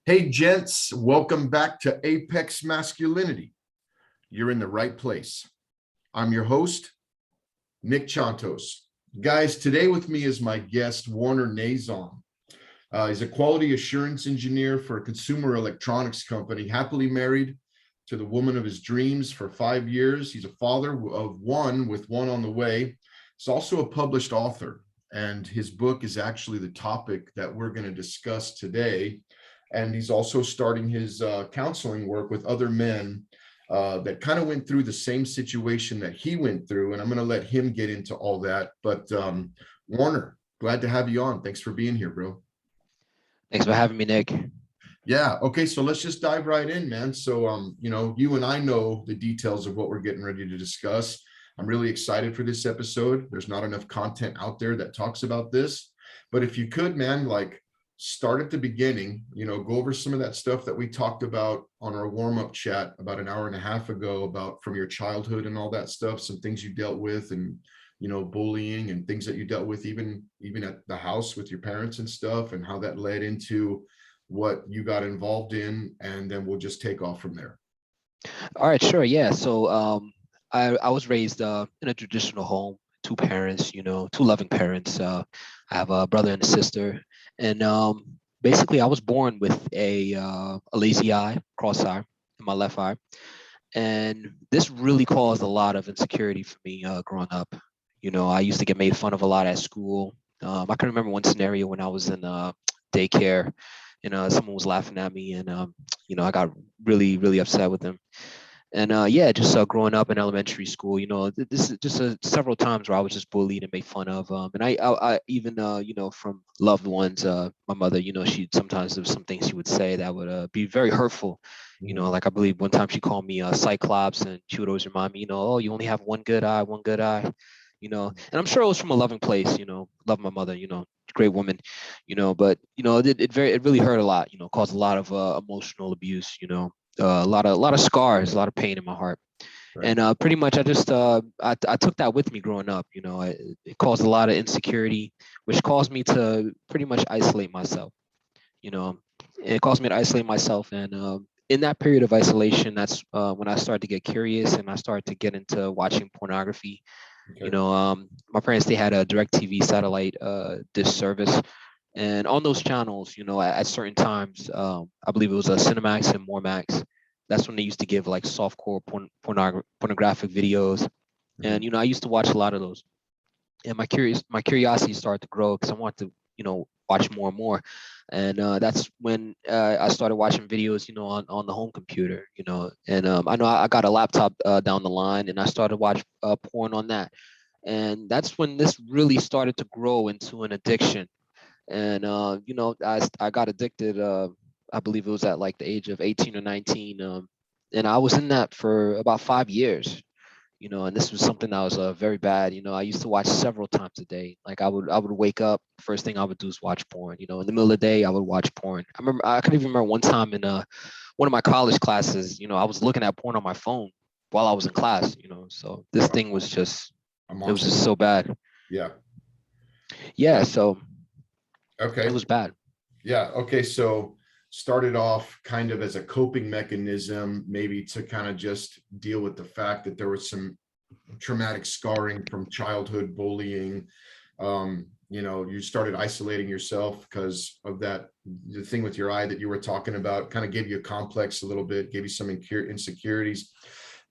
Hey, gents, welcome back to Apex Masculinity. You're in the right place. I'm your host, Nick Chantos. Guys, today with me is my guest, Werner Nazon. He's a quality assurance engineer for a consumer electronics company, happily married to the woman of his dreams for 5 years. He's a father of one with one on the way. He's also a published author, and his book is actually the topic that we're going to discuss today. And he's also starting his counseling work with other men that kind of went through the same situation that he went through. And I'm going to let him get into all that. But Werner, glad to have you on. Thanks for being here, bro. Thanks for having me, Nick. Yeah. Okay. So let's just dive right in, man. So, you and I know the details of what we're getting ready to discuss. I'm really excited for this episode. There's not enough content out there that talks about this. But if you could, man, like, start at the beginning, go over some of that stuff that we talked about on our warm-up chat about an hour and a half ago about from your childhood and all that stuff, some things you dealt with and, bullying and things that you dealt with even at the house with your parents and stuff, and how that led into what you got involved in. And then we'll just take off from there. All right, sure. Yeah. So I was raised in a traditional home, two parents, two loving parents. I have a brother and a sister. And basically, I was born with a lazy eye, cross eye in my left eye. And this really caused a lot of insecurity for me growing up. I used to get made fun of a lot at school. I can remember one scenario when I was in daycare. Someone was laughing at me, and I got really, really upset with them. And yeah, just growing up in elementary school, this is just several times where I was just bullied and made fun of. And I even, from loved ones, my mother, she sometimes there was some things she would say that would be very hurtful. Like I believe one time she called me a Cyclops, and she would always remind me, oh, you only have one good eye, one good eye. And I'm sure it was from a loving place, love my mother, great woman, but it really hurt a lot, caused a lot of emotional abuse, a lot of scars, a lot of pain in my heart. Right. And pretty much I just I took that with me growing up. It caused a lot of insecurity, which caused me to pretty much isolate myself. you know it caused me to isolate myself. And in that period of isolation, that's when I started to get curious, and I started to get into watching pornography. Okay. My parents, they had a direct TV satellite dish service, and on those channels, at certain times, I believe it was a Cinemax and Moremax. That's when they used to give like softcore pornographic videos. And I used to watch a lot of those. And my curiosity started to grow because I wanted to, watch more and more. And that's when I started watching videos, on the home computer. And I know I got a laptop down the line, and I started watch porn on that. And that's when this really started to grow into an addiction. And I got addicted. I believe it was at like the age of 18 or 19. And I was in that for about 5 years. And this was something that was very bad. I used to watch several times a day. Like I would wake up, first thing I would do is watch porn. In the middle of the day, I would watch porn. I could even remember one time in one of my college classes, I was looking at porn on my phone while I was in class. So this thing was just, A it was monster. just so bad. Yeah. Yeah, so it Okay. was bad. Yeah. Okay. So started off kind of as a coping mechanism, maybe to kind of just deal with the fact that there was some traumatic scarring from childhood bullying. You started isolating yourself because of that. The thing with your eye that you were talking about kind of gave you a complex a little bit, gave you some insecurities.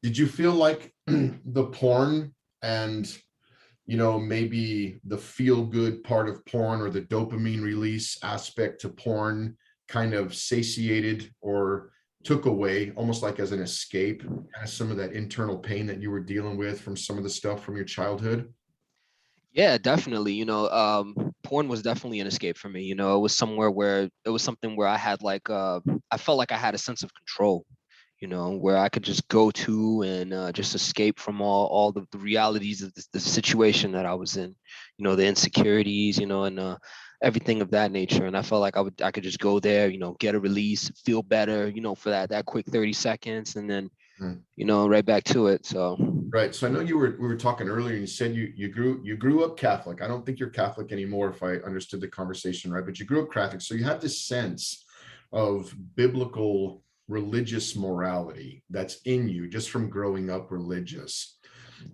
Did you feel like the porn and maybe the feel good part of porn or the dopamine release aspect to porn kind of satiated or took away, almost like as an escape, kind of some of that internal pain that you were dealing with from some of the stuff from your childhood? Yeah, definitely. Porn was definitely an escape for me. It was somewhere where it was something where I had like I felt like I had a sense of control, where I could just go to and just escape from all the realities of the situation that I was in, the insecurities, and everything of that nature. And I felt like I could just go there, get a release, feel better, for that quick 30 seconds, and then, Mm. right back to it. So Right. So I know we were talking earlier, and you said you grew up Catholic. I don't think you're Catholic anymore, if I understood the conversation right, but you grew up Catholic. So you have this sense of biblical religious morality that's in you just from growing up religious.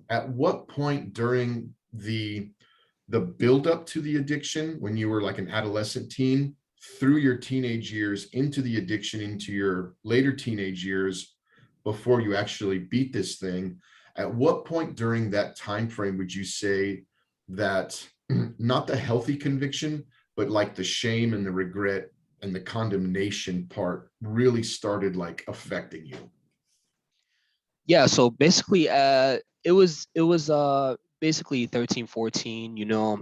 At what point during the build up to the addiction, when you were like an adolescent teen, through your teenage years, into the addiction, into your later teenage years, before you actually beat this thing, at what point during that time frame would you say that not the healthy conviction, but like the shame and the regret and the condemnation part really started like affecting you? Yeah, so basically it was basically 13, 14, you know.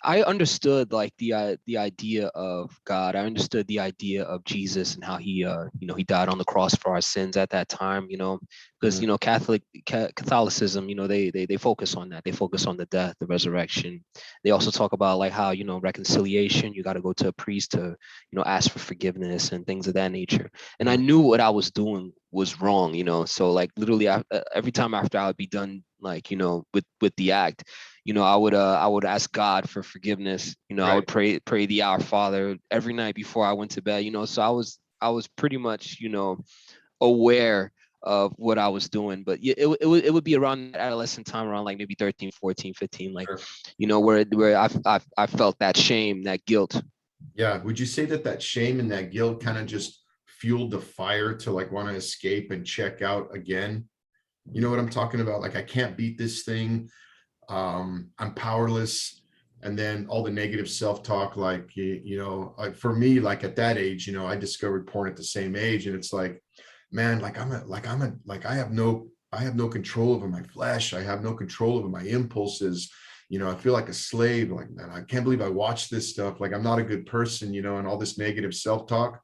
I understood like the idea of God. I understood the idea of Jesus and how he you know, he died on the cross for our sins at that time, you know, because you Mhm. know Catholicism, you know, they focus on that. They focus on the death, the resurrection. They also talk about like how, you know, reconciliation, you got to go to a priest to, you know, ask for forgiveness and things of that nature. And I Mhm. knew what I was doing was wrong, you know. So like literally every time after I would be done, like, you know, with the act, you know, I would ask God for forgiveness. You know, I would Right. pray the Our Father every night before I went to bed, you know. So I was pretty much, you know, aware of what I was doing. But yeah, it would be around that adolescent time, around like maybe 13, 14, 15, like, Sure. you know, where I felt that shame, that guilt. Yeah. Would you say that that shame and that guilt kind of just fueled the fire to like want to escape and check out again? You know what I'm talking about? Like, I can't beat this thing. I'm powerless. And then all the negative self-talk, like, for me, like at that age, I discovered porn at the same age. And it's like, man, like I have no control over my flesh. I have no control over my impulses. I feel like a slave. Like, man, I can't believe I watched this stuff. Like, I'm not a good person, and all this negative self-talk.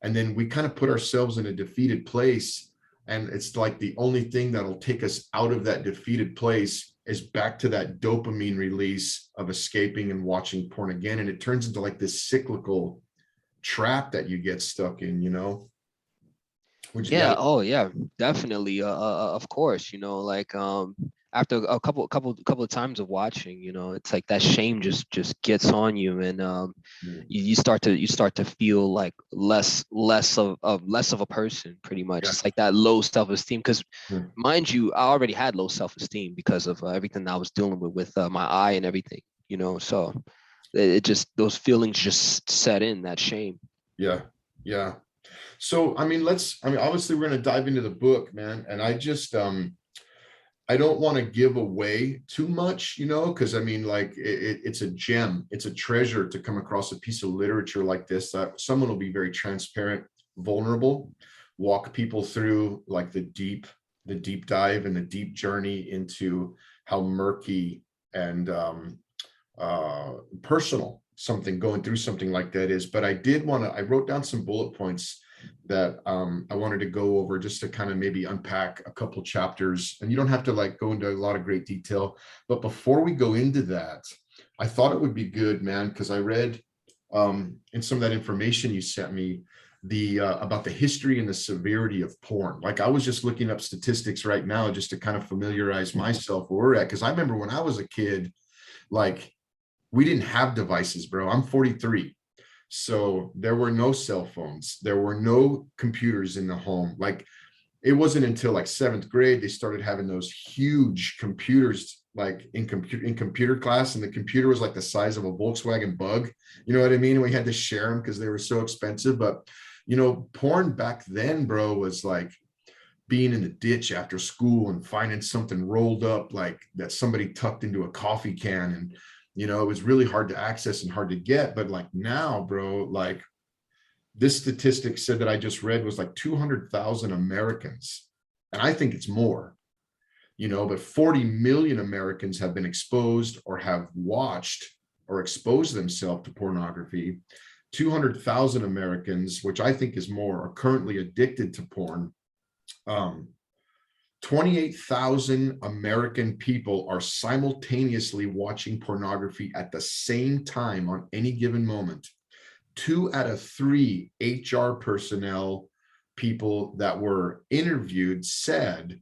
And then we kind of put ourselves in a defeated place, and it's like the only thing that'll take us out of that defeated place is back to that dopamine release of escaping and watching porn again. And it turns into like this cyclical trap that you get stuck in. Which, yeah. Yeah, oh yeah, definitely. Of course, you know, like after a couple of times of watching, you know, it's like that shame just gets on you, and you start to feel like less of a person, pretty much. Yeah. It's like that low self-esteem, because Hmm. mind you, I already had low self-esteem because of everything I was dealing with my eye and everything, you know. So it just, those feelings just set in, that shame. Yeah. Yeah. So, obviously we're going to dive into the book, man. And I don't want to give away too much, because like it's a gem, it's a treasure to come across a piece of literature like this, that someone will be very transparent, vulnerable, walk people through like the deep dive and the deep journey into how murky and personal something going through something like that is. But I wrote down some bullet points that I wanted to go over just to kind of maybe unpack a couple chapters. And you don't have to like go into a lot of great detail. But before we go into that, I thought it would be good, man, because I read in some of that information you sent me the about the history and the severity of porn. Like, I was just looking up statistics right now just to kind of familiarize myself where we're at. Because I remember when I was a kid, like, we didn't have devices, bro. I'm 43. So there were no cell phones. There were no computers in the home. Like, it wasn't until like seventh grade they started having those huge computers, like in computer class, and the computer was like the size of a Volkswagen Bug. You know what I mean? And we had to share them because they were so expensive. But porn back then, bro, was like being in the ditch after school and finding something rolled up like that somebody tucked into a coffee can. And it was really hard to access and hard to get. But like now, bro, like, this statistic said that I just read was like 200,000 Americans, and I think it's more, but 40 million Americans have been exposed or have watched or exposed themselves to pornography. 200,000 Americans, which I think is more, are currently addicted to porn. 28,000 American people are simultaneously watching pornography at the same time on any given moment. 2 out of 3 HR personnel people that were interviewed said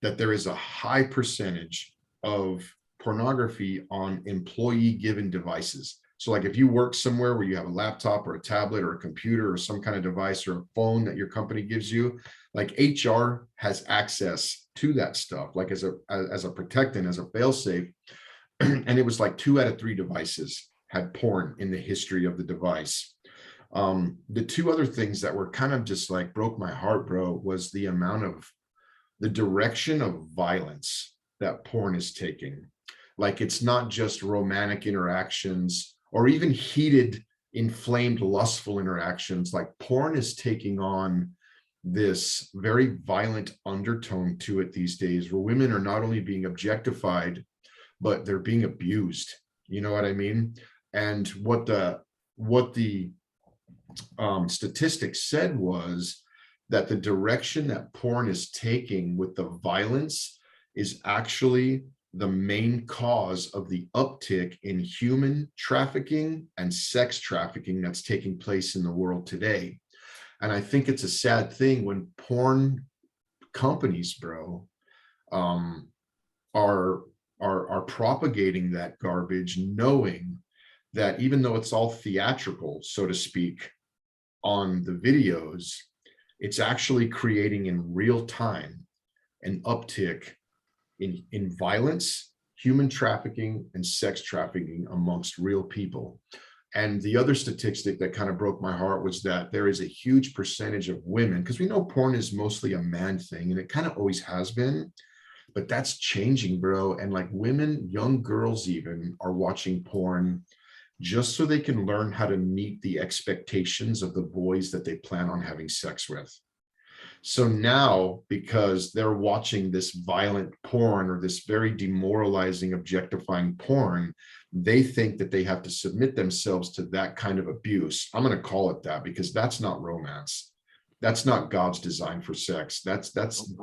that there is a high percentage of pornography on employee given devices. So like if you work somewhere where you have a laptop or a tablet or a computer or some kind of device or a phone that your company gives you, like HR has access to that stuff, like as a protectant, as a fail-safe. And it was like 2 out of 3 devices had porn in the history of the device. The 2 other things that were kind of just like broke my heart, bro, was the direction of violence that porn is taking. Like it's not just romantic interactions or even heated, inflamed, lustful interactions. Like porn is taking on this very violent undertone to it these days, where women are not only being objectified, but they're being abused. You know what I mean? And what the statistics said was that the direction that porn is taking with the violence is actually the main cause of the uptick in human trafficking and sex trafficking that's taking place in the world today. And I think it's a sad thing when porn companies, bro, um, are are propagating that garbage, knowing that even though it's all theatrical, so to speak, on the videos, it's actually creating in real time an uptick in violence, human trafficking, and sex trafficking amongst real people. And the other statistic that kind of broke my heart was that there is a huge percentage of women, because we know porn is mostly a man thing, and it kind of always has been, but that's changing, bro. And like women, young girls even, are watching porn just so they can learn how to meet the expectations of the boys that they plan on having sex with. So now, because they're watching this violent porn or this very demoralizing, objectifying porn, they think that they have to submit themselves to that kind of abuse. I'm going to call it that because that's not romance. That's not God's design for sex. That's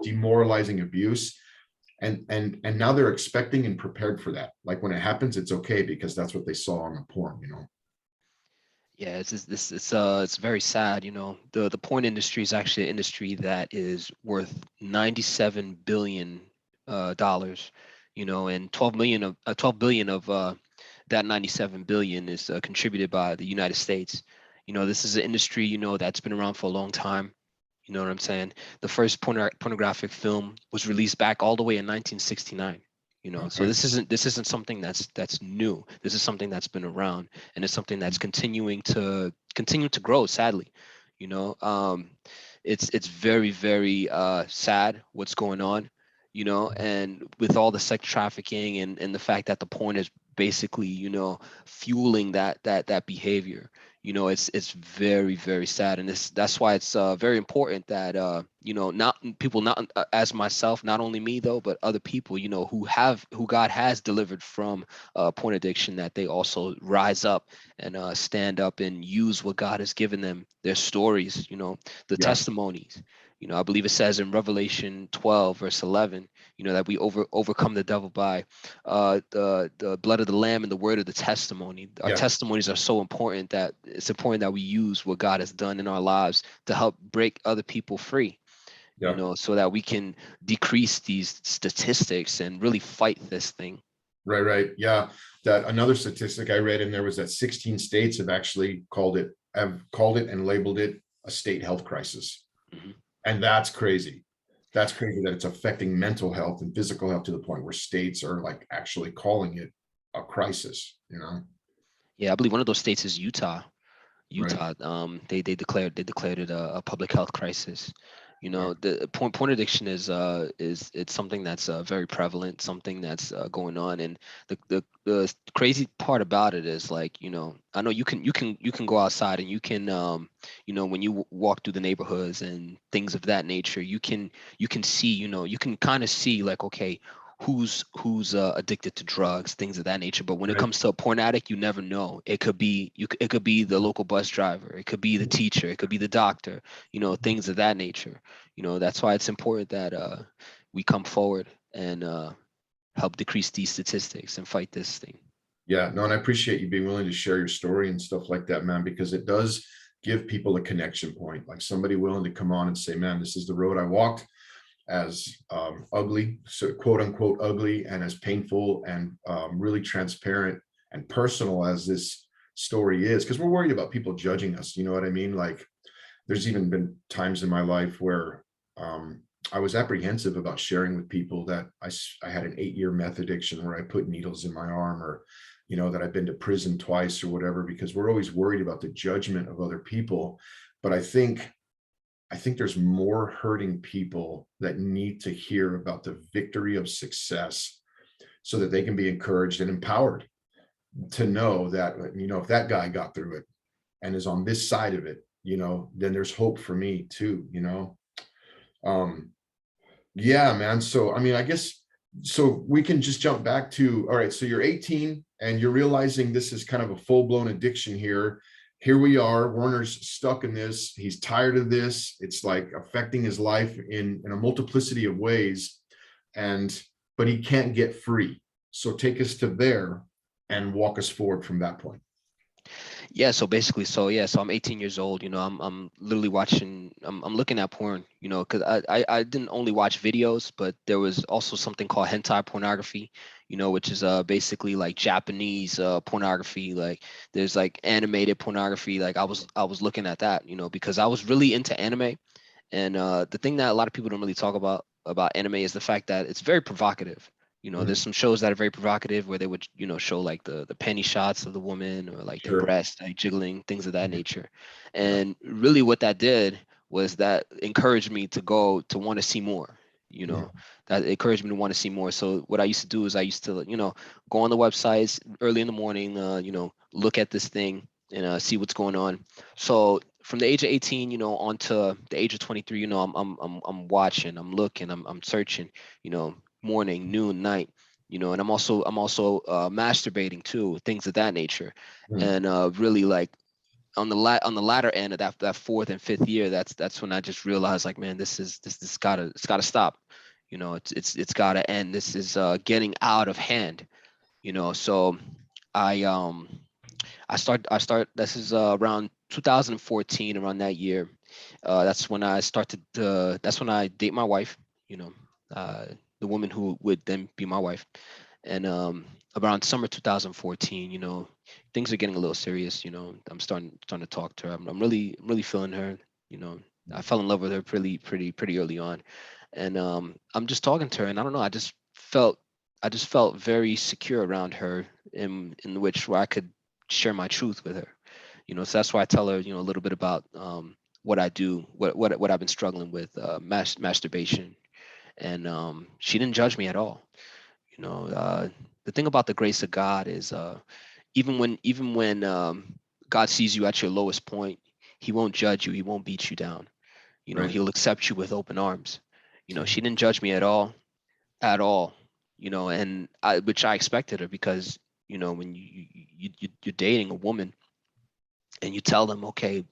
demoralizing abuse. And now they're expecting and prepared for that. Like when it happens, it's okay because that's what they saw on the porn, you know. Yeah, it's very sad. The porn industry is actually an industry that is worth 97 billion dollars. And 12 billion of that 97 billion is contributed by the United States. This is an industry that's been around for a long time. You know what I'm saying? The first pornographic film was released back all the way in 1969. So Okay. this isn't something that's new. This is something that's been around, and it's something that's continuing to grow. Sadly, you know, um, it's very very sad what's going on. And with all the sex trafficking and the fact that the porn is basically fueling that behavior. It's very very sad, and that's why it's very important that not people, not as myself, not only me though, but other people who God has delivered from porn addiction, that they also rise up and stand up and use what God has given them, their stories, the Yeah. testimonies. I believe it says in Revelation 12 verse 11, that we overcome the devil by the blood of the lamb and the word of the testimony. Our Yeah. testimonies are so important that it's important that we use what God has done in our lives to help break other people free, Yeah. so that we can decrease these statistics and really fight this thing. Right. Right. Yeah. That another statistic I read in there was that 16 states have called it and labeled it a state health crisis. Mhm. And that's crazy. That's crazy that it's affecting mental health and physical health to the point where states are like actually calling it a crisis, you know? Yeah, I believe one of those states is Utah. Right. They declared it a public health crisis. Yeah. The porn addiction is it's something that's very prevalent, something that's going on. And the crazy part about it is, like, I know you can go outside and you can when you walk through the neighborhoods and things of that nature, you can see, you can kind of see, like, okay, who's addicted to drugs, things of that nature. But when it Right. comes to a porn addict, you never know. It could be the local bus driver, it could be the teacher, it could be the doctor, things of that nature. That's why it's important that we come forward and help decrease these statistics and fight this thing. Yeah. No, and I appreciate you being willing to share your story and stuff like that, man, because it does give people a connection point, like somebody willing to come on and say, man, this is the road I walked, as ugly, so quote unquote ugly, and as painful and really transparent and personal as this story is, because we're worried about people judging us. You know what I mean? Like, there's even been times in my life where I was apprehensive about sharing with people that I had an 8-year meth addiction where I put needles in my arm, or, you know, that I've been to prison twice or whatever, because we're always worried about the judgment of other people. But I think there's more hurting people that need to hear about the victory of success so that they can be encouraged and empowered to know that, you know, if that guy got through it and is on this side of it, you know, then there's hope for me too, you know. Um, yeah, man. So, I mean, I guess, so we can just jump back to, all right, so you're 18 and you're realizing this is kind of a full-blown addiction here. Here we are, Werner's stuck in this. He's tired of this. It's like affecting his life in a multiplicity of ways. But he can't get free. So take us to there and walk us forward from that point. Yeah, so basically, so I'm 18 years old. I'm literally watching. I'm looking at porn. Because I didn't only watch videos, but there was also something called hentai pornography. Which is basically like Japanese pornography. Like there's like animated pornography. Like I was looking at that. Because I was really into anime, and the thing that a lot of people don't really talk about anime is the fact that it's very provocative. There's Mhm. some shows that are very provocative where they would, show like the penny shots of the woman or like their Sure. breasts, like jiggling, things of that Mhm. nature. Yeah. And really what that did was that encouraged me to go to want to see more, you know, Mhm. that encouraged me to want to see more. So what I used to do is I used to, go on the websites early in the morning, look at this thing and see what's going on. So from the age of 18, on to the age of 23, I'm watching, I'm looking, I'm searching, morning, noon, night, and I'm also masturbating too, things of that nature. Mhm. And really like on the latter end of that fourth and fifth year, that's when I just realized like, man, this gotta it's gotta stop. It's gotta end. This is getting out of hand. So I um I start this is around 2014, around that year. That's when I date my wife, you know, uh, the woman who would then be my wife. And around summer 2014, things are getting a little serious. I'm starting to talk to her. I'm really feeling her. You know, I fell in love with her pretty early on, and I'm just talking to her, and I don't know. I just felt very secure around her, in which where I could share my truth with her. So that's why I tell her, a little bit about what I do, what I've been struggling with, masturbation, and she didn't judge me at all. The thing about the grace of God is, even when God sees you at your lowest point, He won't judge you. He won't beat you down. Right. He'll accept you with open arms. She didn't judge me at all. And which I expected her, because when you're dating a woman and you tell them, okay,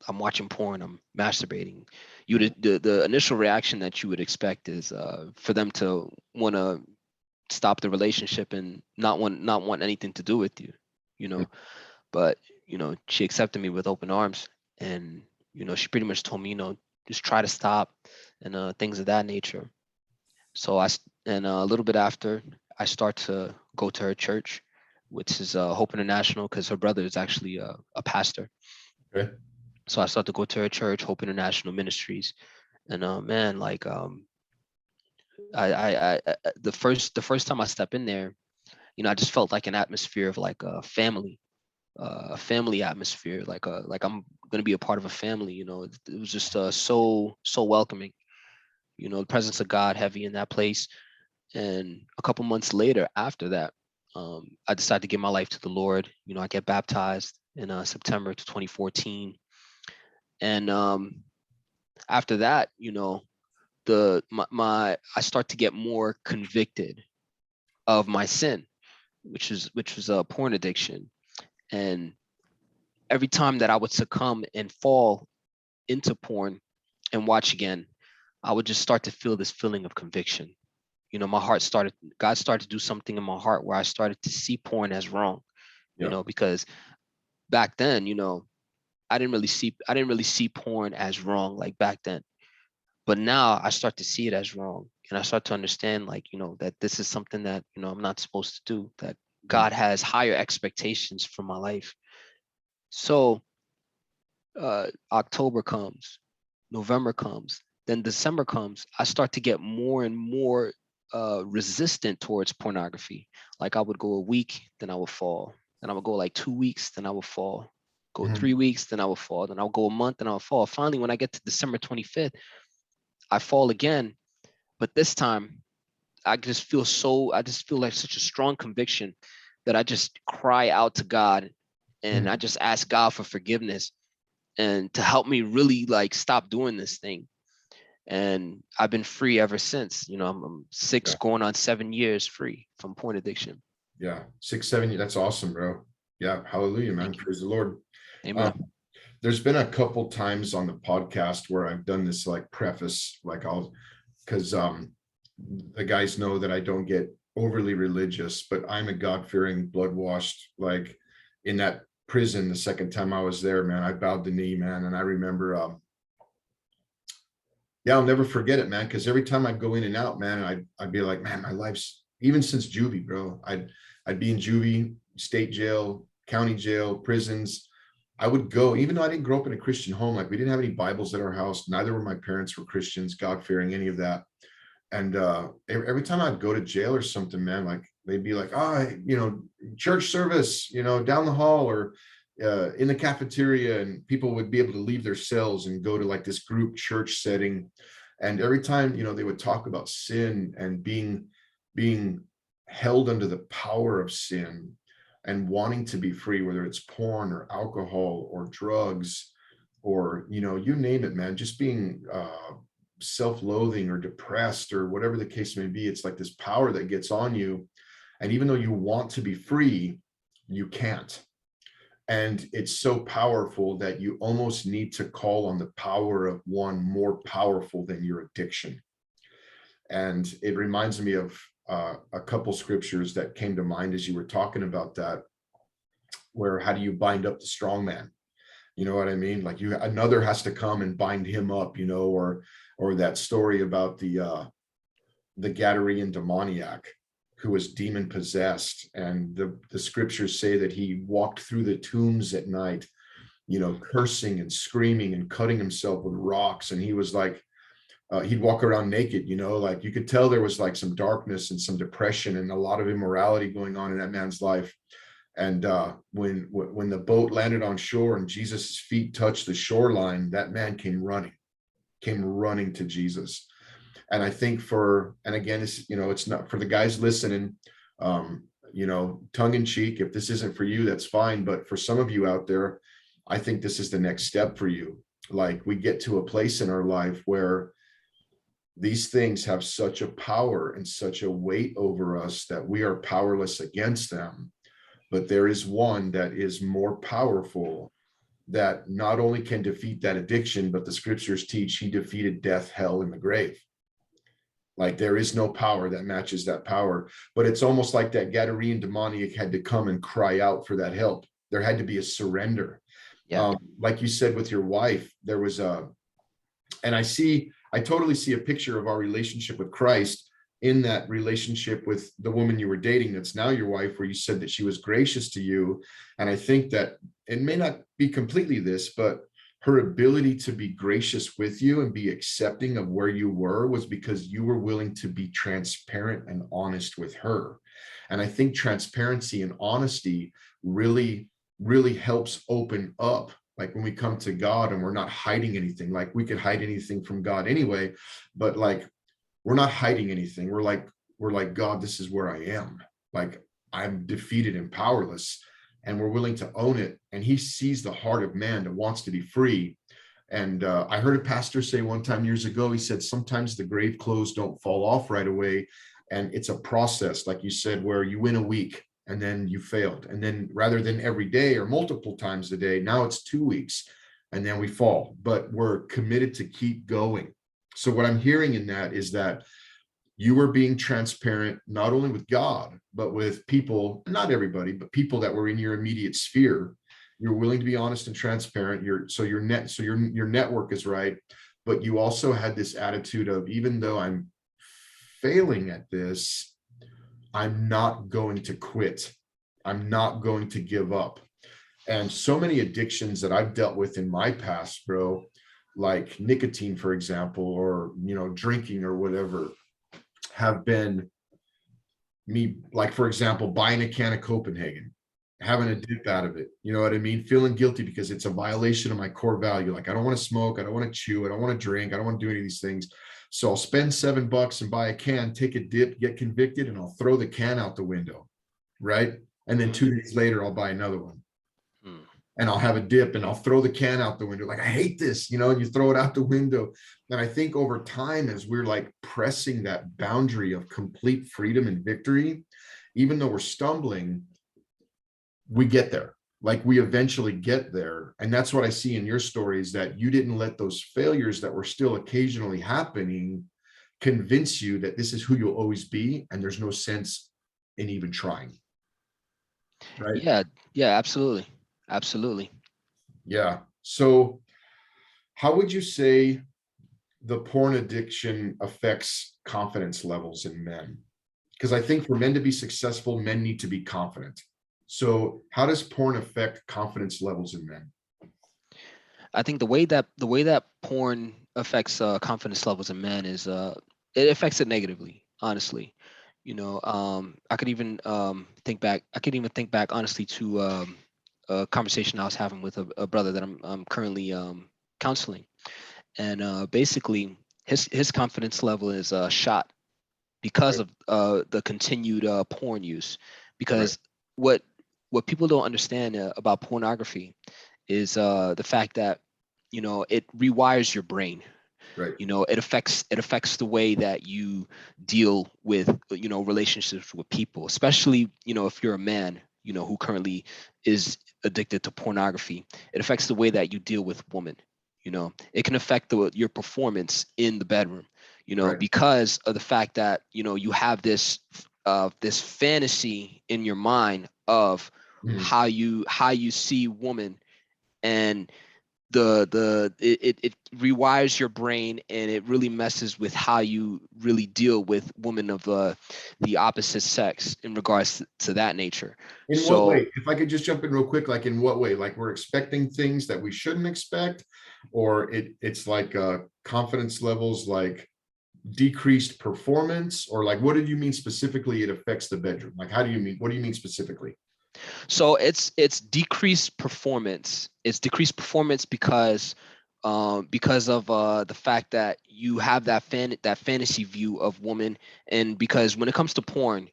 I'm watching porn, I'm masturbating, the initial reaction that you would expect is for them to want to stop the relationship and not want anything to do with you, you Yeah. know. But she accepted me with open arms, and she pretty much told me, just try to stop, and things of that nature. So and a little bit after, I start to go to her church, which is Hope International, because her brother is actually a pastor. Okay. So I start to go to her church, Hope International Ministries, and man, like the first time I step in there, I just felt like an atmosphere of like a family atmosphere, like I'm gonna be a part of a family. It was just so welcoming. The presence of God heavy in that place. And a couple months later, after that, I decided to give my life to the Lord. I get baptized in September to 2014, and after that, I start to get more convicted of my sin, which was a porn addiction. And every time that I would succumb and fall into porn and watch again, I would just start to feel this feeling of conviction. God started to do something in my heart where I started to see porn as wrong, Yeah. because back then, I didn't really see porn as wrong like back then. But now I start to see it as wrong. And I start to understand, like, that this is something that, I'm not supposed to do, that God has higher expectations for my life. So October comes, November comes, then December comes. I start to get more and more resistant towards pornography. Like I would go a week, then I would fall. Then I would go like 2 weeks, then I would fall. Go 3 weeks, then I would fall. Then I'll go a month, then I'll fall. Finally, when I get to December 25th, I fall again. But this time, I just feel like such a strong conviction that I just cry out to God, and I just ask God for forgiveness and to help me really like stop doing this thing. And I've been free ever since. I'm 6 going on 7 years free from porn addiction. Yeah, 6, 7 years. That's awesome, bro. Yeah, hallelujah, man. Praise the Lord. Amen. There's been a couple times on the podcast where I've done this like preface, like because the guys know that I don't get overly religious, but I'm a God-fearing, blood-washed, like in that prison the second time I was there, man, I bowed the knee, man. And I remember, I'll never forget it, man, because every time I'd go in and out, man, I'd be like, man, my life's, even since juvie, bro, I'd be in juvie, state jail, county jail, prisons. I would go, even though I didn't grow up in a Christian home, like we didn't have any Bibles at our house. Neither were my parents were Christians, God-fearing, any of that. And every time I'd go to jail or something, man, like they'd be like, church service, down the hall or in the cafeteria, and people would be able to leave their cells and go to like this group church setting. And every time, they would talk about sin and being held under the power of sin and wanting to be free, whether it's porn or alcohol or drugs or, you name it, man, just being self-loathing or depressed or whatever the case may be. It's like this power that gets on you. And even though you want to be free, you can't. And it's so powerful that you almost need to call on the power of one more powerful than your addiction. And it reminds me of a couple scriptures that came to mind as you were talking about that, where how do you bind up the strong man? You know what I mean? Like another has to come and bind him up, or that story about the Gadarene demoniac who was demon possessed. And the scriptures say that he walked through the tombs at night, cursing and screaming and cutting himself with rocks. And he was like, he'd walk around naked, like you could tell there was like some darkness and some depression and a lot of immorality going on in that man's life. And when the boat landed on shore and Jesus's feet touched the shoreline, that man came running to Jesus. And I think and again, it's not for the guys listening, tongue in cheek. If this isn't for you, that's fine. But for some of you out there, I think this is the next step for you. Like we get to a place in our life where these things have such a power and such a weight over us that we are powerless against them. But there is one that is more powerful that not only can defeat that addiction, but the scriptures teach he defeated death, hell, and the grave. Like there is no power that matches that power. But it's almost like that Gadarene demoniac had to come and cry out for that help. There had to be a surrender. Yeah. Like you said with your wife, there was and I totally see a picture of our relationship with Christ in that relationship with the woman you were dating that's now your wife, where you said that she was gracious to you. And I think that it may not be completely this, but her ability to be gracious with you and be accepting of where you were was because you were willing to be transparent and honest with her. And I think transparency and honesty really, really helps open up. Like when we come to God and we're not hiding anything, like we could hide anything from God anyway, but like, we're not hiding anything. We're like, God, this is where I am. Like I'm defeated and powerless, and we're willing to own it. And he sees the heart of man that wants to be free. And I heard a pastor say one time years ago, he said, sometimes the grave clothes don't fall off right away. And it's a process, like you said, where you win a week and then you failed. And then rather than every day or multiple times a day, now it's 2 weeks and then we fall, but we're committed to keep going. So what I'm hearing in that is that you were being transparent, not only with God, but with people, not everybody, but people that were in your immediate sphere. You're willing to be honest and transparent. Your network is right. But you also had this attitude of, even though I'm failing at this, I'm not going to quit. I'm not going to give up. And so many addictions that I've dealt with in my past, bro, like nicotine, for example, or, drinking or whatever, have been me, like, for example, buying a can of Copenhagen, having a dip out of it. You know what I mean? Feeling guilty because it's a violation of my core value. Like, I don't want to smoke. I don't want to chew. I don't want to drink. I don't want to do any of these things. So I'll spend $7 and buy a can, take a dip, get convicted, and I'll throw the can out the window. Right. And then 2 days later, I'll buy another one. Mm. And I'll have a dip and I'll throw the can out the window. Like, I hate this, and you throw it out the window. And I think over time, as we're like pressing that boundary of complete freedom and victory, even though we're stumbling, we get there. Like, we eventually get there. And that's what I see in your stories, that you didn't let those failures that were still occasionally happening convince you that this is who you'll always be. And there's no sense in even trying. Right. Yeah, yeah, absolutely. Absolutely. Yeah. So how would you say the porn addiction affects confidence levels in men? Because I think for men to be successful, men need to be confident. So how does porn affect confidence levels in men? I think the way that porn affects confidence levels in men is it affects it negatively, honestly. I could even think back. I could even think back honestly to a conversation I was having with a brother that I'm currently counseling, and basically his confidence level is shot because Right. of the continued porn use. Right. Because what what people don't understand about pornography is the fact that it rewires your brain. Right. It affects the way that you deal with relationships with people, especially if you're a man who currently is addicted to pornography. It affects the way that you deal with women. It can affect your performance in the bedroom, Right. because of the fact that you have this fantasy in your mind of Mhm. how you see woman, and it rewires your brain, and it really messes with how you really deal with women of the opposite sex in regards to that nature. In what So way? If I could just jump in real quick, like, in what way? Like, we're expecting things that we shouldn't expect, or it's like confidence levels, like decreased performance, or like, what did you mean specifically it affects the bedroom? Like, what do you mean specifically? it's decreased performance. It's decreased performance because of the fact that you have that fantasy view of woman. And because when it comes to porn,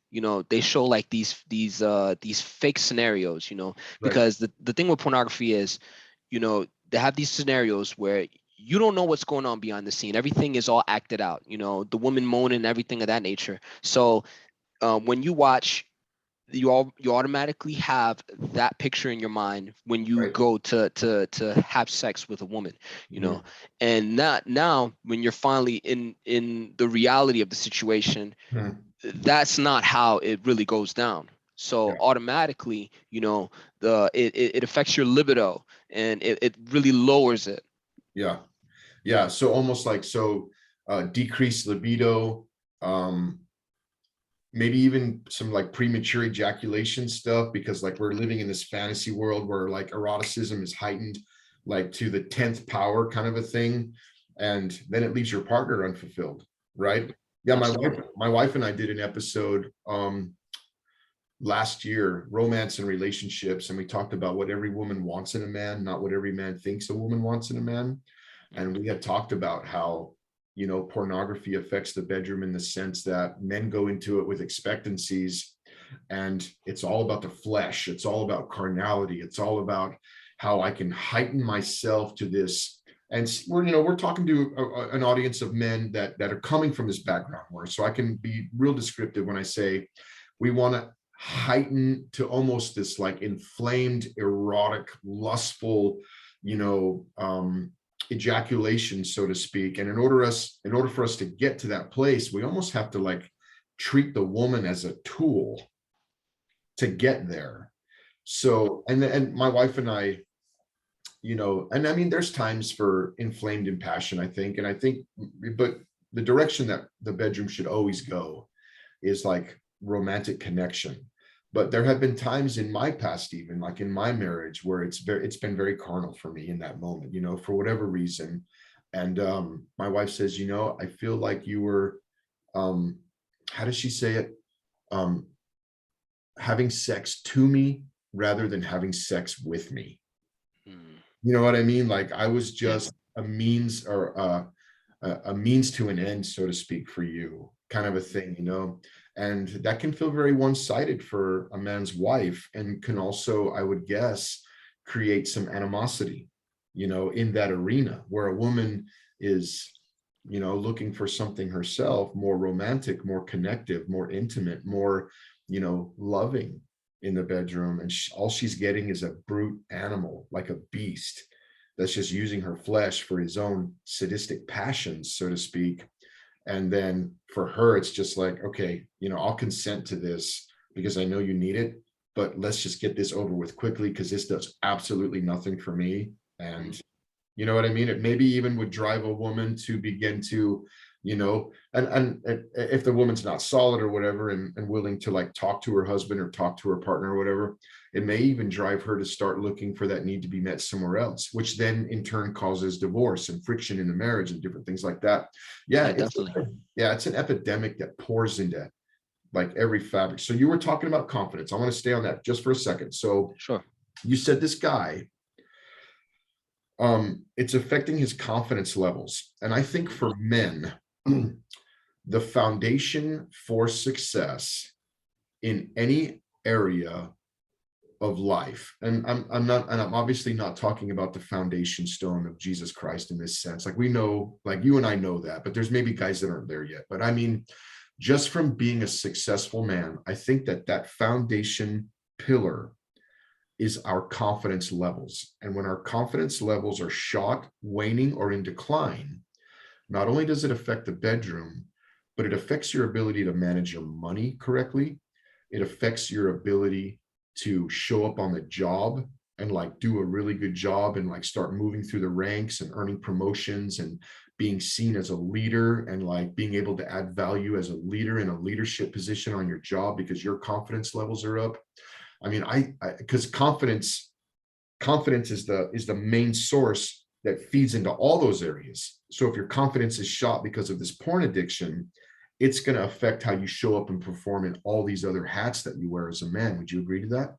they show like these fake scenarios. Right. Because the thing with pornography is, they have these scenarios where you don't know what's going on behind the scene. Everything is all acted out. The woman moaning, everything of that nature. So when you watch, you automatically have that picture in your mind when you Right. go to have sex with a woman. you know Mhm. and not now, when you're finally in the reality of the situation, Mhm. that's not how it really goes down. So Yeah. automatically, it affects your libido, and it really lowers it. Yeah. Yeah. So almost like, so decreased libido, um, maybe even some like premature ejaculation stuff, because like we're living in this fantasy world where like eroticism is heightened, like to the 10th power kind of a thing. And then it leaves your partner unfulfilled. Right. Yeah. Absolutely. My wife and I did an episode last year, romance and relationships, and we talked about what every woman wants in a man, not what every man thinks a woman wants in a man. And we had talked about how, pornography affects the bedroom in the sense that men go into it with expectancies, and it's all about the flesh. It's all about carnality. It's all about how I can heighten myself to this. And we're talking to an audience of men that are coming from this background, where, so I can be real descriptive when I say we want to heighten to almost this like inflamed, erotic, lustful, you know, ejaculation, so to speak. And in order for us to get to that place, we almost have to like treat the woman as a tool to get there. So, and my wife and I, and I mean, there's times for inflamed impassion, I think, and I think, but the direction that the bedroom should always go is like romantic connection. But there have been times in my past, even like in my marriage, where it's been very carnal for me in that moment, for whatever reason. And my wife says, I feel like you were, um, how does she say it? Um, having sex to me rather than having sex with me. Mm, You know what I mean? Like I was yeah, just a means, or a means to an end, so to speak, for you, kind of a thing. And that can feel very one-sided for a man's wife, and can also, I would guess, create some animosity, in that arena where a woman is, looking for something herself, more romantic, more connective, more intimate, more, loving in the bedroom. And all she's getting is a brute animal, like a beast, that's just using her flesh for his own sadistic passions, so to speak. And then for her, it's just like, okay, I'll consent to this because I know you need it, but let's just get this over with quickly because this does absolutely nothing for me. mm, And you know what I mean? It maybe even would drive a woman to begin to, and if the woman's not solid or whatever, and willing to like talk to her husband or talk to her partner or whatever, it may even drive her to start looking for that need to be met somewhere else, which then in turn causes divorce and friction in the marriage and different things like that. Yeah, yeah, definitely. it's an epidemic that pours into like every fabric. So you were talking about confidence. I want to stay on that just for a second. So Sure. you said this guy, it's affecting his confidence levels. And I think Mhm. for men, the foundation for success in any area of life, and I'm obviously not talking about the foundation stone of Jesus Christ in this sense. Like we know, like you and I know that, but there's maybe guys that aren't there yet. But I mean, just from being a successful man, I think that foundation pillar is our confidence levels. And when our confidence levels are shot, waning, or in decline, not only does it affect the bedroom, but it affects your ability to manage your money correctly. It affects your ability to show up on the job and like do a really good job and like start moving through the ranks and earning promotions and being seen as a leader and like being able to add value as a leader in a leadership position on your job because your confidence levels are up. I mean, because confidence is the main source that feeds into all those areas. So if your confidence is shot because of this porn addiction, it's going to affect how you show up and perform in all these other hats that you wear as a man. Would you agree to that?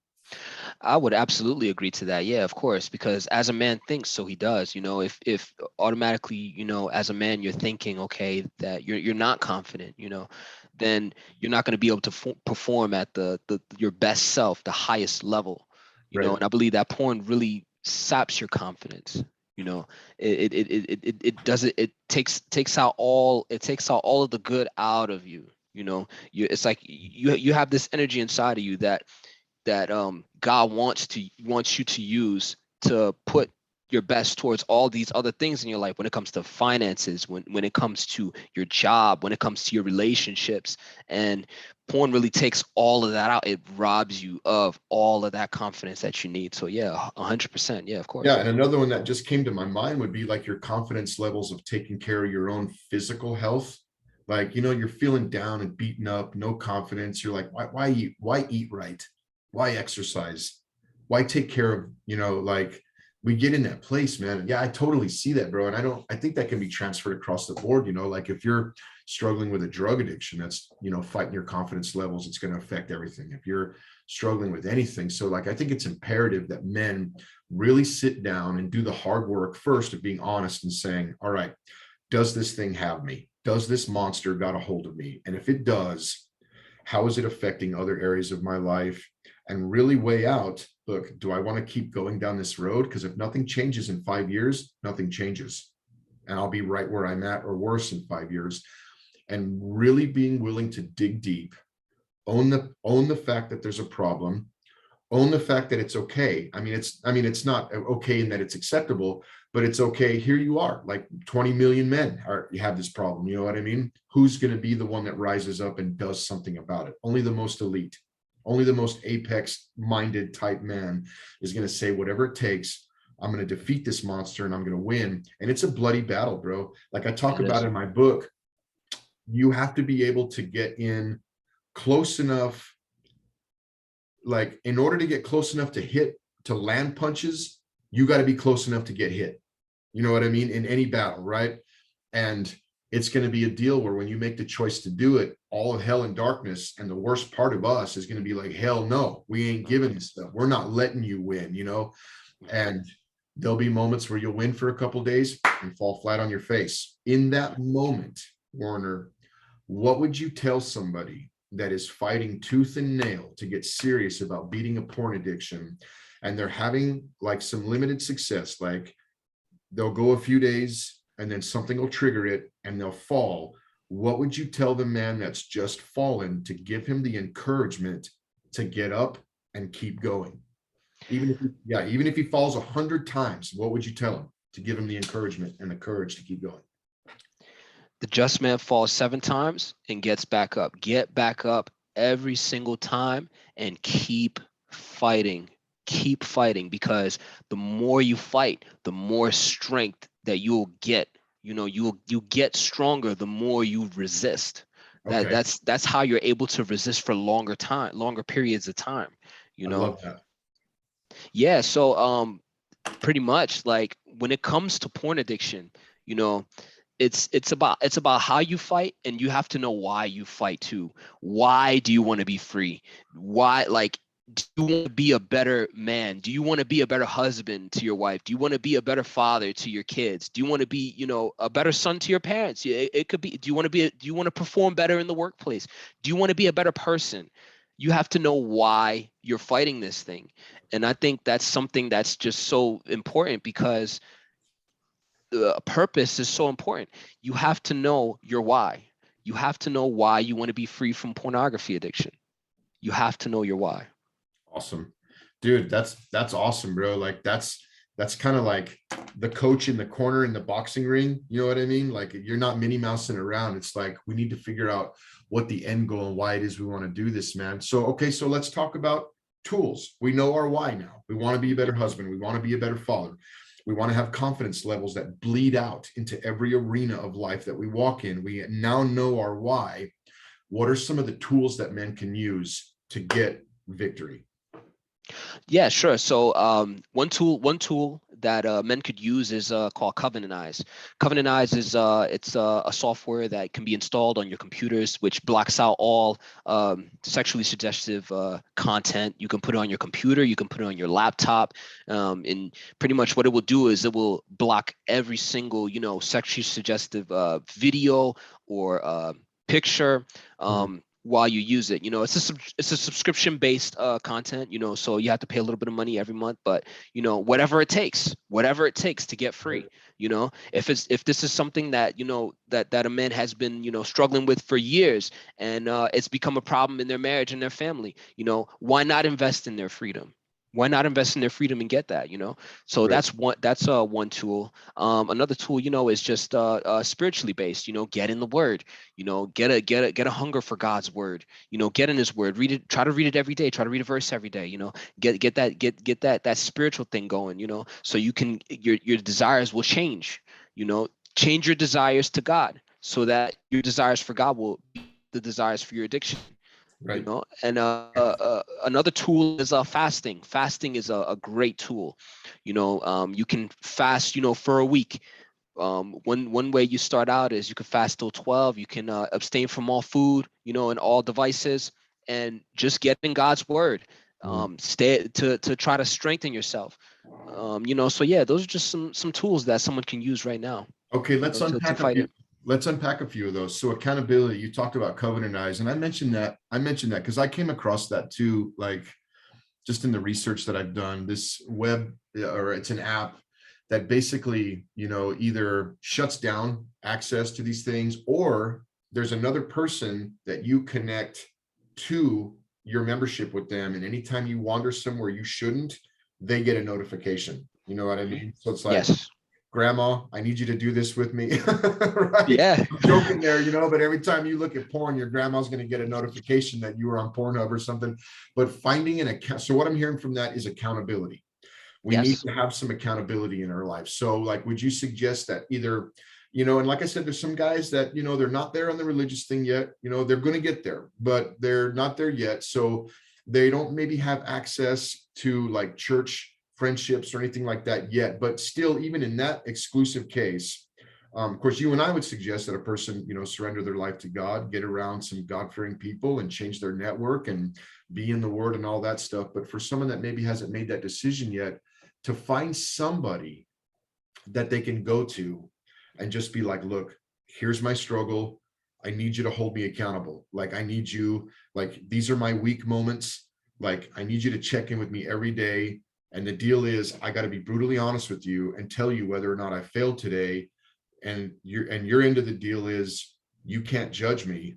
I would absolutely agree to that. Yeah, of course, because as a man thinks, so he does. If automatically, as a man, you're thinking, okay, that you're not confident, then you're not going to be able to perform at the your best self, the highest level, Right. And I believe that porn really saps your confidence. You know, it does it. It takes out all of the good out of you. It's like you have this energy inside of you that God wants you to use to put your best towards all these other things in your life when it comes to finances, when it comes to your job, when it comes to your relationships. And porn really takes all of that out. It robs you of all of that confidence that you need. So yeah, 100%. Yeah, of Yeah. course. And another one that just came to my mind would be like your confidence levels of taking care of your own physical health. Like, you're feeling down and beaten up, no confidence. You're like, why eat right? Why exercise? Why take care of, like we get in that place, man. Yeah, I totally see that, bro. And I think that can be transferred across the board, like if you're struggling with a drug addiction, that's, fighting your confidence levels, it's going to affect everything. If you're struggling with anything. So like, I think it's imperative that men really sit down and do the hard work first of being honest and saying, all right, does this thing have me? Does this monster got a hold of me? And if it does, how is it affecting other areas of my life? And really weigh out, look, do I want to keep going down this road? Because if nothing changes in 5 years, nothing changes. And I'll be right where I'm at or worse in 5 years. And really being willing to dig deep, own the fact that there's a problem, own the fact that it's okay. It's not okay in that it's acceptable, but it's okay. Here you are, like 20 million men you have this problem. You know what I mean? Who's going to be the one that rises up and does something about it? Only the most elite, only the most apex minded type man is going to say, whatever it takes, I'm going to defeat this monster and I'm going to win. And it's a bloody battle, bro. Like I talk It about is. in my book, you have to be able to get in close enough like in order to get close enough to land punches, you got to be close enough to get hit. You know what I mean? In any battle, right? And it's going to be a deal where when you make the choice to do it, all of hell and darkness and the worst part of us is going to be like, hell no, we ain't giving this stuff. We're not letting you win, you know? And there'll be moments where you'll win for a couple of days and fall flat on your face. In that moment, Werner, what would you tell somebody that is fighting tooth and nail to get serious about beating a porn addiction, and they're having like some limited success, like they'll go a few days and then something will trigger it and they'll fall? What would you tell the man that's just fallen to give him the encouragement to get up and keep going? Even if he falls 100 times, what would you tell him to give him the encouragement and the courage to keep going? The just man falls 7 times and gets back up. Get back up every single time and keep fighting. Keep fighting, because the more you fight, the more strength that you'll get. You know, you get stronger the more you resist. Okay, That's how you're able to resist for longer periods of time. You I know, love that. yeah. So pretty much like when it comes to porn addiction, you know, it's about how you fight, and you have to know why you fight too. Why do you want to be free? Why, like, do you want to be a better man? Do you want to be a better husband to your wife? Do you want to be a better father to your kids? Do you want to be, you know, a better son to your parents? It could be, do you want to do you want to perform better in the workplace? Do you want to be a better person? You have to know why you're fighting this thing. And I think that's something that's just so important, because purpose is so important. You have to know your why. You have to know why you want to be free from pornography addiction. You have to know your why. Awesome. Dude, that's awesome, bro. Like that's kind of like the coach in the corner in the boxing ring. You know what I mean? Like you're not Minnie Mousing around. It's like we need to figure out what the end goal and why it is we want to do this, man. So okay, so let's talk about tools. We know our why now. We want to be a better husband. We want to be a better father. We want to have confidence levels that bleed out into every arena of life that we walk in. We now know our why. What are some of the tools that men can use to get victory? Yeah, sure. So one tool that men could use is called Covenant Eyes. Covenant Eyes is it's a software that can be installed on your computers, which blocks out all sexually suggestive content. You can put it on your computer, you can put it on your laptop, and pretty much what it will do is it will block every single, you know, sexually suggestive video or picture. While you use it. You know, it's a subscription based content, you know, so you have to pay a little bit of money every month, but you know, whatever it takes to get free. You know, if this is something that, you know, that a man has been, you know, struggling with for years, and it's become a problem in their marriage and their family, you know, why not invest in their freedom? Why not invest in their freedom and get that, you know? So Right. that's one tool. Another tool, you know, is just spiritually based. You know, get in the Word. You know, get a hunger for God's Word. You know, get in His Word. Read it. Try to read it every day. Try to read a verse every day. You know, get that spiritual thing going. You know, so you can your desires will change. You know, change your desires to God, so that your desires for God will be the desires for your addiction. You Right. know, and another tool is fasting. Fasting is a great tool. You know, you can fast, you know, for a week. One way you start out is you can fast till 12. You can abstain from all food, you know, and all devices, and just get in God's word. Stay to try to strengthen yourself. You know, so yeah, those are just some tools that someone can use right now, Okay, you know, to fight it. let's unpack a few of those. So accountability, you talked about covenant eyes, and I mentioned that because I came across that too, like just in the research that I've done. This web, or it's an app that basically, you know, either shuts down access to these things, or there's another person that you connect to your membership with them, and anytime you wander somewhere you shouldn't, they get a notification. You know what I Mhm. mean? So it's like, Yes. Grandma, I need you to do this with me. Right? Yeah. I'm joking there, you know, but every time you look at porn, your grandma's going to get a notification that you were on Pornhub or something. But finding an account. So what I'm hearing from that is accountability. We need Yes. to have some accountability in our life. So like, would you suggest that either, you know, and like I said, there's some guys that, you know, they're not there on the religious thing yet, you know, they're going to get there, but they're not there yet. So they don't maybe have access to like church friendships or anything like that yet, but still, even in that exclusive case, of course, you and I would suggest that a person, surrender their life to God, get around some God-fearing people and change their network and be in the word and all that stuff. But for someone that maybe hasn't made that decision yet, to find somebody that they can go to and just be like, look, here's my struggle. I need you to hold me accountable. Like, I need you, like, these are my weak moments. Like, I need you to check in with me every day. And the deal is, I got to be brutally honest with you and tell you whether or not I failed today. And your end of the deal is, you can't judge me.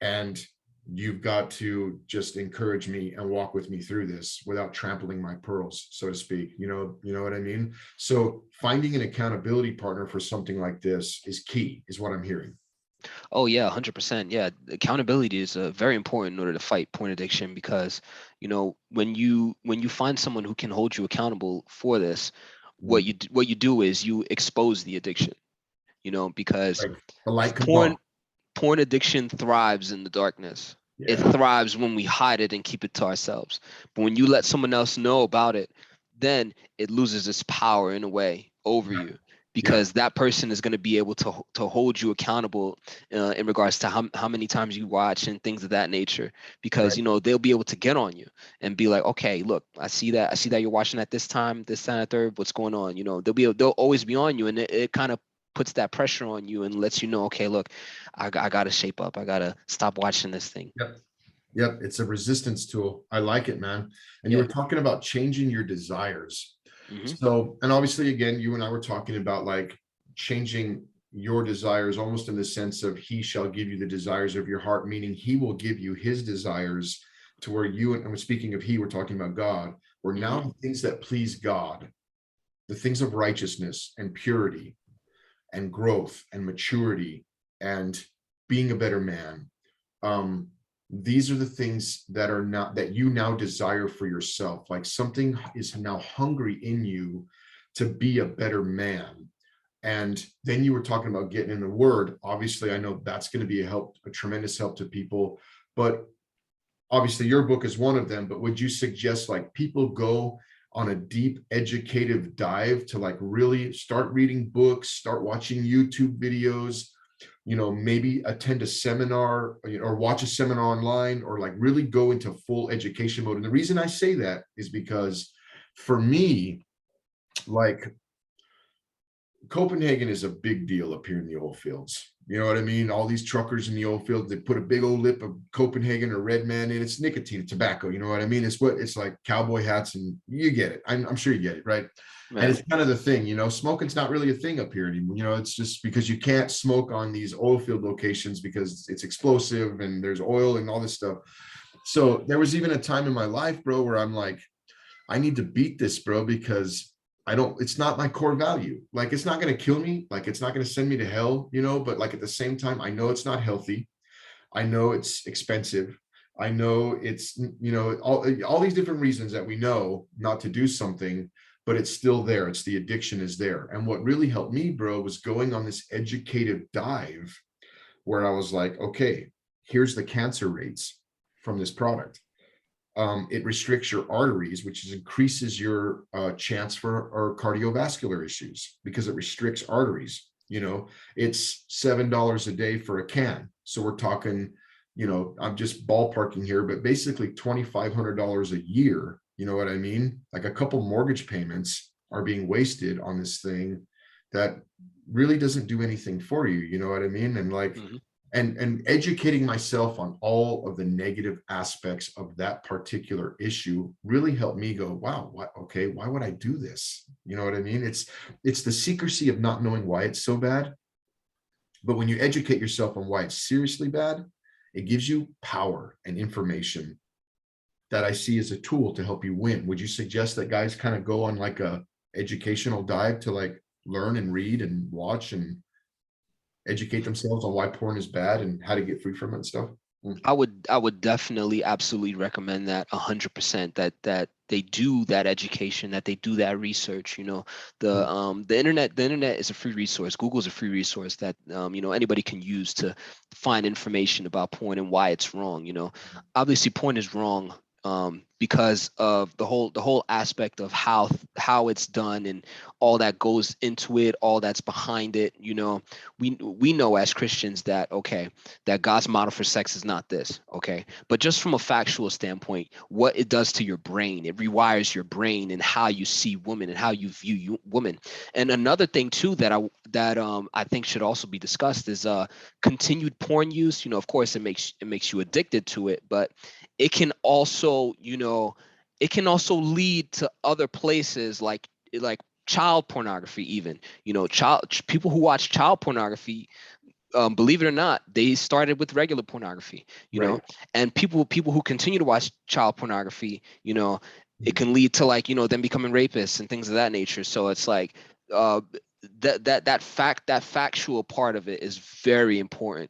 And you've got to just encourage me and walk with me through this without trampling my pearls, so to speak. You know what I mean? So finding an accountability partner for something like this is key, is what I'm hearing. Oh yeah, 100%. Yeah, accountability is very important in order to fight porn addiction, because when you find someone who can hold you accountable for this, what you do is you expose the addiction. Because Right. The light can porn fall. porn addiction thrives in the darkness. It Yeah. thrives when we hide it and keep it to ourselves. But when you let someone else know about it, then it loses its power in a way over you, Yeah. because that person is going to be able to hold you accountable in regards to how many times you watch and things of that nature, because Right. they'll be able to get on you and be like, okay, look, I see that you're watching at this time, this time, third, what's going on. They'll always be on you, and it kind of puts that pressure on you and lets you know, okay, look, I got to shape up. I got to stop watching this thing. Yep. Yep. It's a resistance tool. I like it, man. And you Yeah. were talking about changing your desires. Hmm. So, and obviously, again, you and I were talking about like changing your desires almost in the sense of, he shall give you the desires of your heart, meaning he will give you his desires, to where you, and speaking of he, we're talking about God, where now Hmm. the things that please God, the things of righteousness and purity and growth and maturity and being a better man, um these are the things that are not, that you now desire for yourself. Like, something is now hungry in you to be a better man. And then you were talking about getting in the word. Obviously, I know that's going to be a tremendous help to people, but obviously your book is one of them. But would you suggest like people go on a deep educative dive to like really start reading books, start watching YouTube videos, maybe attend a seminar, or watch a seminar online, or like really go into full education mode? And the reason I say that is because, for me, like, Copenhagen is a big deal up here in the oil fields. You know what I mean? All these truckers in the oil field, they put a big old lip of Copenhagen or Red Man in. It's nicotine, tobacco. You know what I mean? It's like cowboy hats, and you get it. I'm sure you get it, right? And Right. it's kind of the thing, smoking's not really a thing up here anymore. It's just because you can't smoke on these oil field locations because it's explosive and there's oil and all this stuff. So there was even a time in my life, bro, where I'm like, I need to beat this, bro, because it's not my core value. Like, it's not going to kill me. Like, it's not going to send me to hell, but like, at the same time, I know it's not healthy. I know it's expensive. I know it's, all these different reasons that we know not to do something, but it's still there. It's the addiction is there. And what really helped me, bro, was going on this educative dive where I was like, okay, here's the cancer rates from this product. It restricts your arteries, which increases your chance for or cardiovascular issues, because it restricts arteries. It's $7 a day for a can. So we're talking, I'm just ballparking here, but basically $2,500 a year. You know what I mean? Like, a couple mortgage payments are being wasted on this thing that really doesn't do anything for you. You know what I mean? And like, Hmm. and educating myself on all of the negative aspects of that particular issue really helped me go, wow, okay, why would I do this? You know what I mean? It's the secrecy of not knowing why it's so bad. But when you educate yourself on why it's seriously bad, it gives you power and information that I see as a tool to help you win. Would you suggest that guys kind of go on like a educational dive to like learn and read and watch and educate themselves on why porn is bad and how to get free from it and stuff? I would definitely absolutely recommend that 100%, that they do that education, that they do that research. The internet is a free resource. Google's a free resource that anybody can use to find information about porn and why it's wrong. Obviously porn is wrong because of the whole aspect of how it's done and all that goes into it, all that's behind it. We know as Christians that, okay, that God's model for sex is not this, okay, but just from a factual standpoint, what it does to your brain, it rewires your brain and how you see women and how you view women. And another thing too that I think should also be discussed is continued porn use. Of course, it makes you addicted to it, but it can also, it can also lead to other places like child pornography. Even, child people who watch child pornography, believe it or not, they started with regular pornography, Right. and people who continue to watch child pornography, it can lead to, like, them becoming rapists and things of that nature. So it's like, uh, that factual part of it is very important,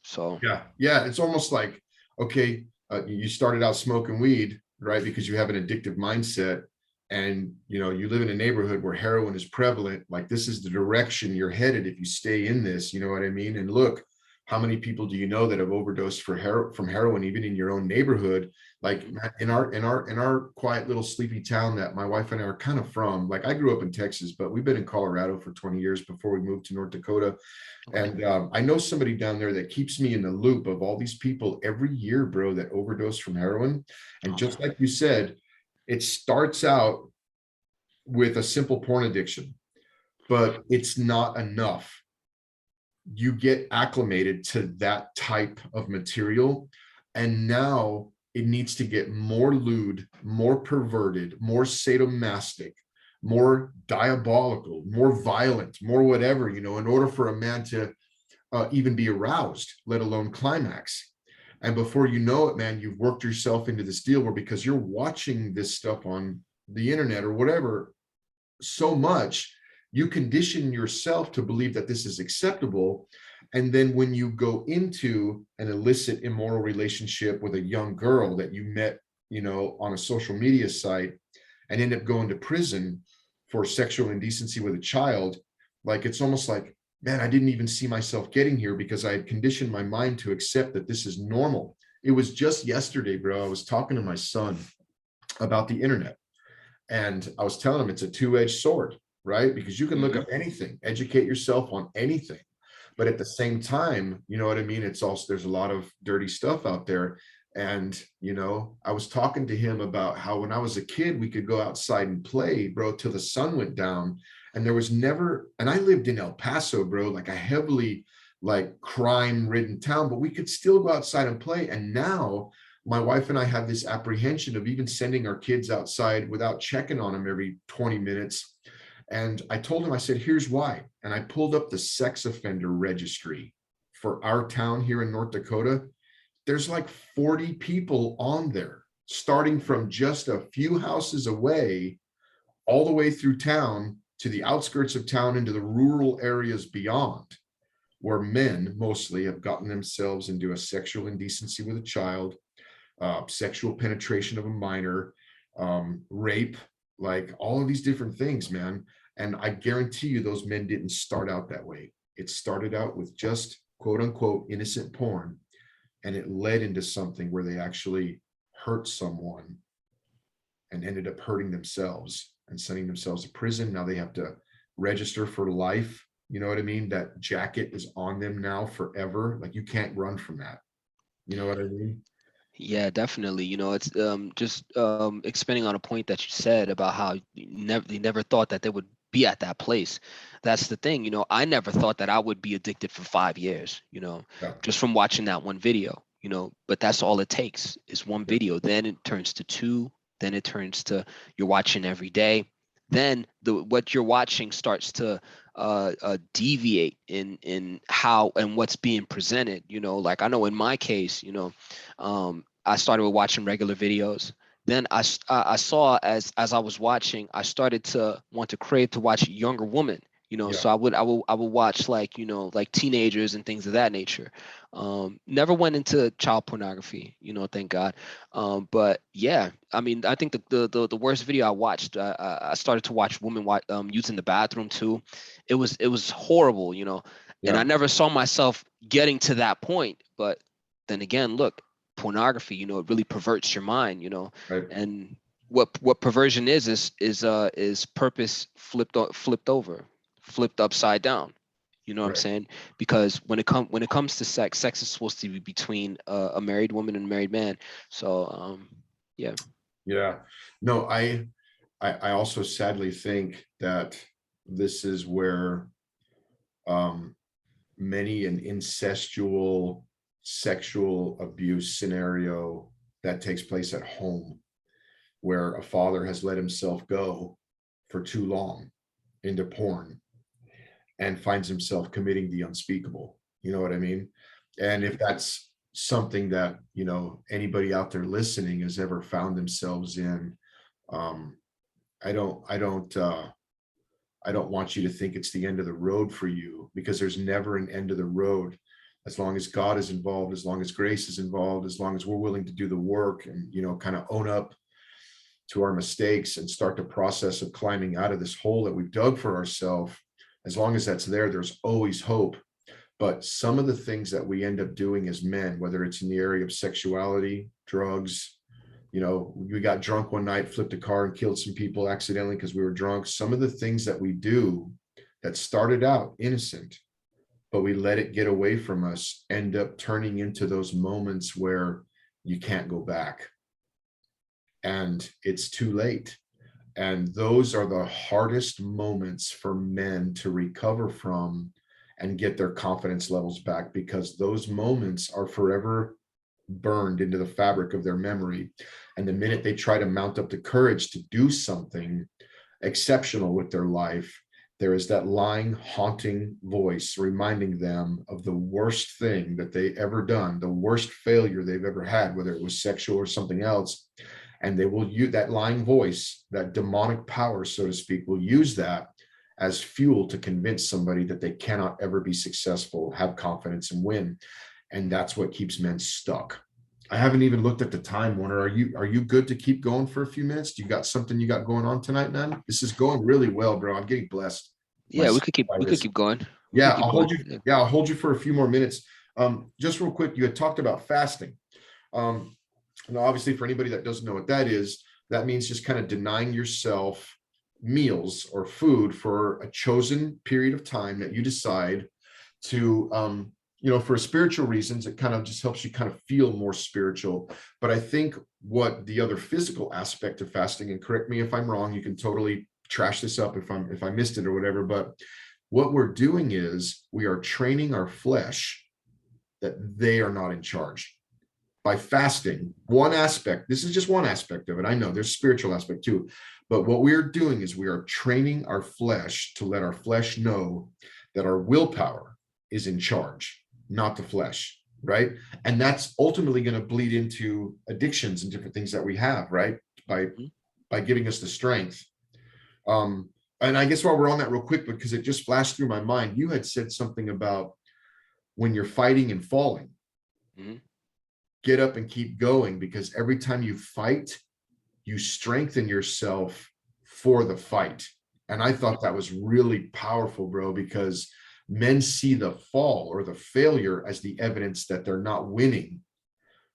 so. Yeah. Yeah. It's almost like, okay, you started out smoking weed, right? Because you have an addictive mindset, and you live in a neighborhood where heroin is prevalent. Like, this is the direction you're headed if you stay in this, you know what I mean? And look, how many people do you know that have overdosed from heroin, even in your own neighborhood? Like, in our quiet little sleepy town that my wife and I are kind of from. Like, I grew up in Texas, but we've been in Colorado for 20 years before we moved to North Dakota. Okay. And I know somebody down there that keeps me in the loop of all these people every year, bro, that overdose from heroin. And Oh, just man. like you said, it starts out with a simple porn addiction, but it's not enough. You get acclimated to that type of material, and now it needs to get more lewd, more perverted, more sadomasochistic, more diabolical, more violent, more whatever, in order for a man to even be aroused, let alone climax. And before you know it, man, you've worked yourself into this deal where, because you're watching this stuff on the internet or whatever so much, you condition yourself to believe that this is acceptable. And then when you go into an illicit, immoral relationship with a young girl that you met, on a social media site, and end up going to prison for sexual indecency with a child, like, it's almost like, man, I didn't even see myself getting here because I had conditioned my mind to accept that this is normal. It was just yesterday, bro. I was talking to my son about the internet, and I was telling him it's a two-edged sword, right? Because you can look Hmm. up anything, educate yourself on anything. But at the same time, you know what I mean? It's also, there's a lot of dirty stuff out there. And, I was talking to him about how when I was a kid, we could go outside and play, bro, till the sun went down. And there was never, and I lived in El Paso, bro, like a heavily like crime ridden town, but we could still go outside and play. And now my wife and I have this apprehension of even sending our kids outside without checking on them every 20 minutes. And I told him, I said, here's why. And I pulled up the sex offender registry for our town here in North Dakota. There's like 40 people on there, starting from just a few houses away, all the way through town to the outskirts of town into the rural areas beyond, where men mostly have gotten themselves into a sexual indecency with a child, sexual penetration of a minor, rape, like all of these different things, man. And I guarantee you those men didn't start out that way. It started out with just quote unquote innocent porn, and it led into something where they actually hurt someone and ended up hurting themselves and sending themselves to prison. Now they have to register for life. You know what I mean? That jacket is on them now forever. Like, you can't run from that. You know what I mean? Yeah, definitely. It's just expanding on a point that you said about how you never thought that they would be at that place. That's the thing. I never thought that I would be addicted for 5 years, Yeah. just from watching that one video, but that's all it takes is one Yeah. video. Then it turns to two, then it turns to you're watching every day. Then what you're watching starts to deviate in how and what's being presented. Like, I know in my case, I started with watching regular videos. Then I saw, as I was watching, I started to want to crave to watch younger women. Yeah. So I would watch, like, like teenagers and things of that nature. Never went into child pornography, thank God. But yeah, I mean, I think the worst video I watched, I started to watch women using the bathroom too. It was horrible, and Yeah. I never saw myself getting to that point. But then again, look, pornography. It really perverts your mind. Right. And what perversion is purpose flipped over, flipped upside down. You know what I'm Right. saying? Because when it comes to sex is supposed to be between a married woman and a married man. So yeah. Yeah. No, I also sadly think that this is where um, many an incestual sexual abuse scenario that takes place at home, where a father has let himself go for too long into porn and finds himself committing the unspeakable. You know what I mean? And if that's something that, anybody out there listening has ever found themselves in, um, I don't, I don't, uh, I don't want you to think it's the end of the road for you, because there's never an end of the road. As long as God is involved, as long as grace is involved, as long as we're willing to do the work and, kind of own up to our mistakes and start the process of climbing out of this hole that we've dug for ourselves, as long as that's there, there's always hope. But some of the things that we end up doing as men, whether it's in the area of sexuality, drugs, we got drunk one night, flipped a car and killed some people accidentally because we were drunk. Some of the things that we do that started out innocent, but we let it get away from us, end up turning into those moments where you can't go back and it's too late. And those are the hardest moments for men to recover from and get their confidence levels back, because those moments are forever burned into the fabric of their memory. And the minute they try to mount up the courage to do something exceptional with their life, there is that lying, haunting voice reminding them of the worst thing that they ever done, the worst failure they've ever had, whether it was sexual or something else. And they will use that lying voice, that demonic power, so to speak, will use that as fuel to convince somebody that they cannot ever be successful, have confidence, and win. And that's what keeps men stuck. I haven't even looked at the time, Warner. Are you good to keep going for a few minutes? Do you got something you got going on tonight, man? This is going really well, bro. I'm getting blessed Yeah, we could keep going. We Yeah, could keep I'll going. hold you. Yeah. Yeah, I'll hold you for a few more minutes. Just real quick, you had talked about fasting. Um, and obviously, for anybody that doesn't know what that is, that means just kind of denying yourself meals or food for a chosen period of time that you decide to, for spiritual reasons. It kind of just helps you kind of feel more spiritual. But I think what the other physical aspect of fasting, and correct me if I'm wrong, you can totally trash this up if I missed it or whatever, but what we're doing is we are training our flesh that they are not in charge. By fasting, one aspect, this is just one aspect of it. I know there's spiritual aspect too, but what we're doing is we are training our flesh to let our flesh know that our willpower is in charge, not the flesh, right? And that's ultimately going to bleed into addictions and different things that we have, right? By giving us the strength. And I guess while we're on that real quick, because it just flashed through my mind, you had said something about when you're fighting and falling. Mhm. Get up and keep going, because every time you fight, you strengthen yourself for the fight. And I thought that was really powerful, bro, because men see the fall or the failure as the evidence that they're not winning,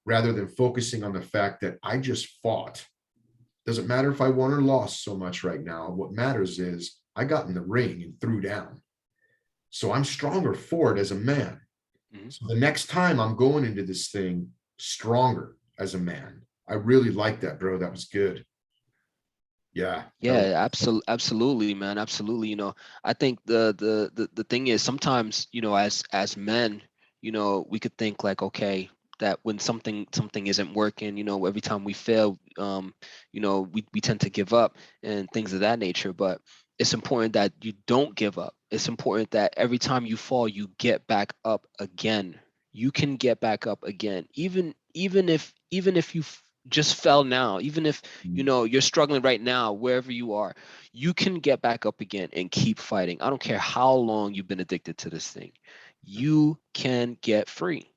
rather than focusing on the fact that I just fought. Doesn't matter if I won or lost so much right now. What matters is I got in the ring and threw down. So I'm stronger for it as a man. Mhm. So the next time I'm going into this thing stronger as a man. I really like that, bro. That was good. Yeah. That was, Yeah, absolutely, man. Absolutely. I think the thing is sometimes, as men, we could think like, okay, that when something isn't working, every time we fail, we tend to give up and things of that nature. But it's important that you don't give up. It's important that every time you fall, you get back up again. You can get back up again, even if you just fell now, even if you're struggling right now, wherever you are, you can get back up again and keep fighting. I don't care how long you've been addicted to this thing. You can get free.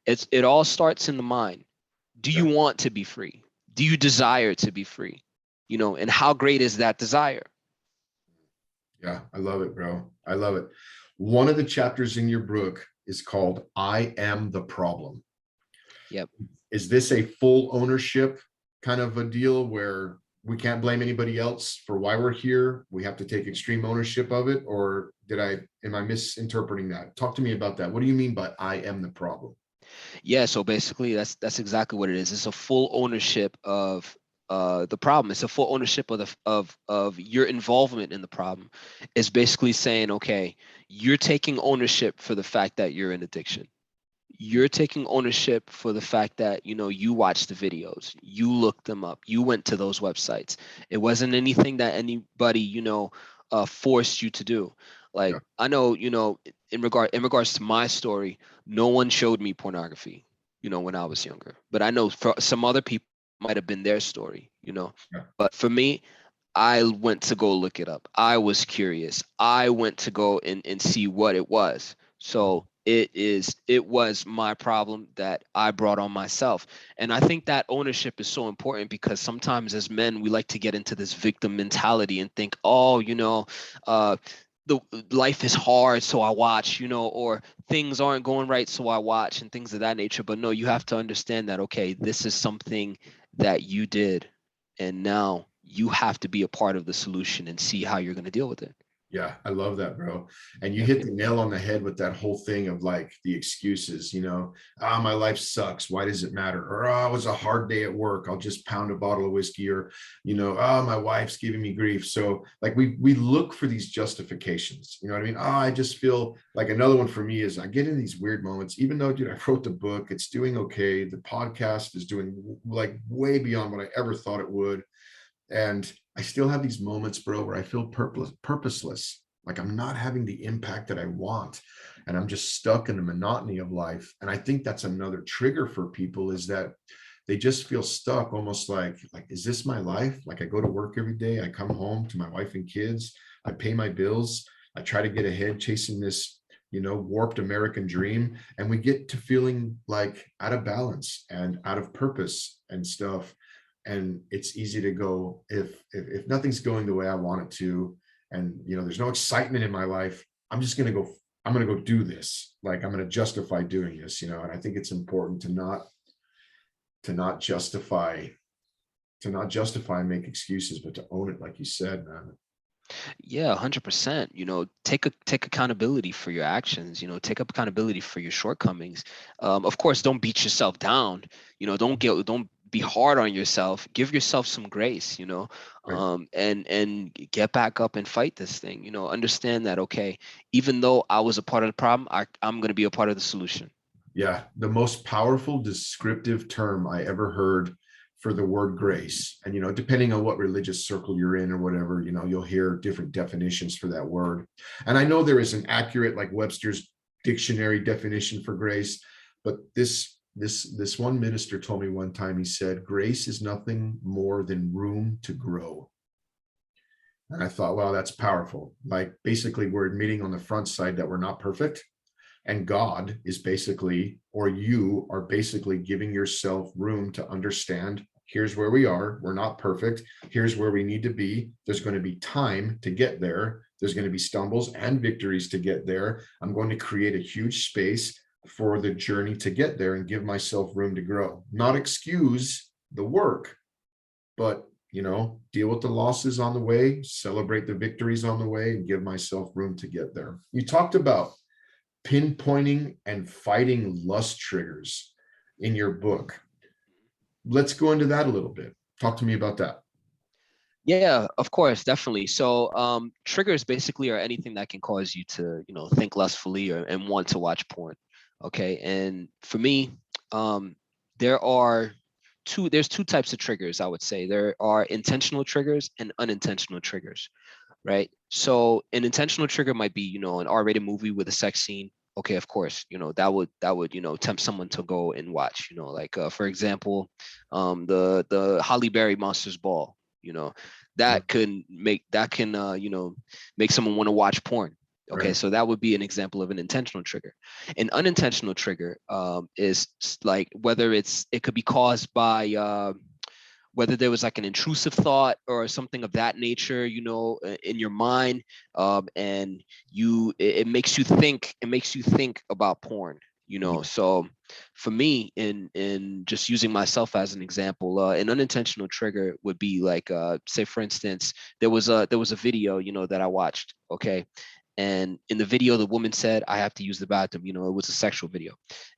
It all starts in the mind. Do yeah. you want to be free? Do you desire to be free? And how great is that desire? Yeah. I love it, bro. I love it. One of the chapters in your book is called I Am the Problem. Yep. is this a full ownership kind of a deal where we can't blame anybody else for why we're here? We have to take extreme ownership of it, or am I misinterpreting that? Talk to me about that. What do you mean by I am the problem? Yeah, so basically that's exactly what it is. It's a full ownership of the problem. It's a full ownership of of your involvement in the problem. It's basically saying, okay, you're taking ownership for the fact that you're in addiction. You're taking ownership for the fact that, you know, you watched the videos, you looked them up, you went to those websites. It wasn't anything that anybody, forced you to do. Yeah. Like, I know, in regards to my story, no one showed me pornography, when I was younger. But I know for some other people might have been their story, Yeah. But for me, I went to go look it up. I was curious. I went to go and see what it was. So it was my problem that I brought on myself. And I think that ownership is so important because sometimes as men, we like to get into this victim mentality and think, oh, uh, the life is hard, so I watch, or things aren't going right, so I watch, and things of that nature. But no, you have to understand that, okay, this is something that you did, and now you have to be a part of the solution and see how you're going to deal with it. Yeah, I love that, bro. And you Yeah. hit the nail on the head with that whole thing of like the excuses, my life sucks. Why does it matter? Or, oh, it was a hard day at work. I'll just pound a bottle of whiskey, or, oh, my wife's giving me grief. So like we look for these justifications, you know what I mean? Oh, I just feel like another one for me is I get in these weird moments, even though, dude, I wrote the book, it's doing okay. The podcast is doing like way beyond what I ever thought it would. And I still have these moments, bro, where I feel purposeless, like I'm not having the impact that I want. And I'm just stuck in the monotony of life. And I think that's another trigger for people, is that they just feel stuck, almost like, is this my life? Like I go to work every day, I come home to my wife and kids, I pay my bills, I try to get ahead chasing this, warped American dream. And we get to feeling like out of balance and out of purpose and stuff. And it's easy to go, if nothing's going the way I want it to, and there's no excitement in my life, I'm going to go do this. Like I'm going to justify doing this, and I think it's important to not justify and make excuses, but to own it, like you said, man. Yeah, 100%. Take accountability for your actions. Take up accountability for your shortcomings. Of course, don't beat yourself down. Don't be hard on yourself. Give yourself some grace. Right. And get back up and fight this thing. Understand that, okay, even though I was a part of the problem, I'm going to be a part of the solution. Yeah, the most powerful descriptive term I ever heard for the word grace. And depending on what religious circle you're in or whatever, you'll hear different definitions for that word. And I know there is an accurate, like Webster's dictionary definition for grace, but this one minister told me one time, he said, grace is nothing more than room to grow. And I thought, wow, that's powerful. Like basically we're admitting on the front side that we're not perfect. And God is basically, or you are basically giving yourself room to understand, here's where we are. We're not perfect. Here's where we need to be. There's going to be time to get there. There's going to be stumbles and victories to get there. I'm going to create a huge space for the journey to get there and give myself room to grow. Not excuse the work, but deal with the losses on the way, celebrate the victories on the way, and give myself room to get there. You talked about pinpointing and fighting lust triggers in your book. Let's go into that a little bit. Talk to me about that. Yeah, of course, definitely. So triggers basically are anything that can cause you to, think lustfully and want to watch porn. Okay. And for me, um, there's two types of triggers, I would say. There are intentional triggers and unintentional triggers, right? So an intentional trigger might be, an R-rated movie with a sex scene. Okay, of course, that would tempt someone to go and watch. Like for example, the Holly Berry Monsters Ball. Yeah. That can make someone want to watch porn. Okay, Right. so that would be an example of an intentional trigger. An unintentional trigger is like whether it could be caused by whether there was like an intrusive thought or something of that nature, in your mind, and it makes you think about porn, So for me, in just using myself as an example, an unintentional trigger would be like, say for instance, there was a video, that I watched, okay, and in the video the woman said, I have to use the bathroom. It was a sexual video.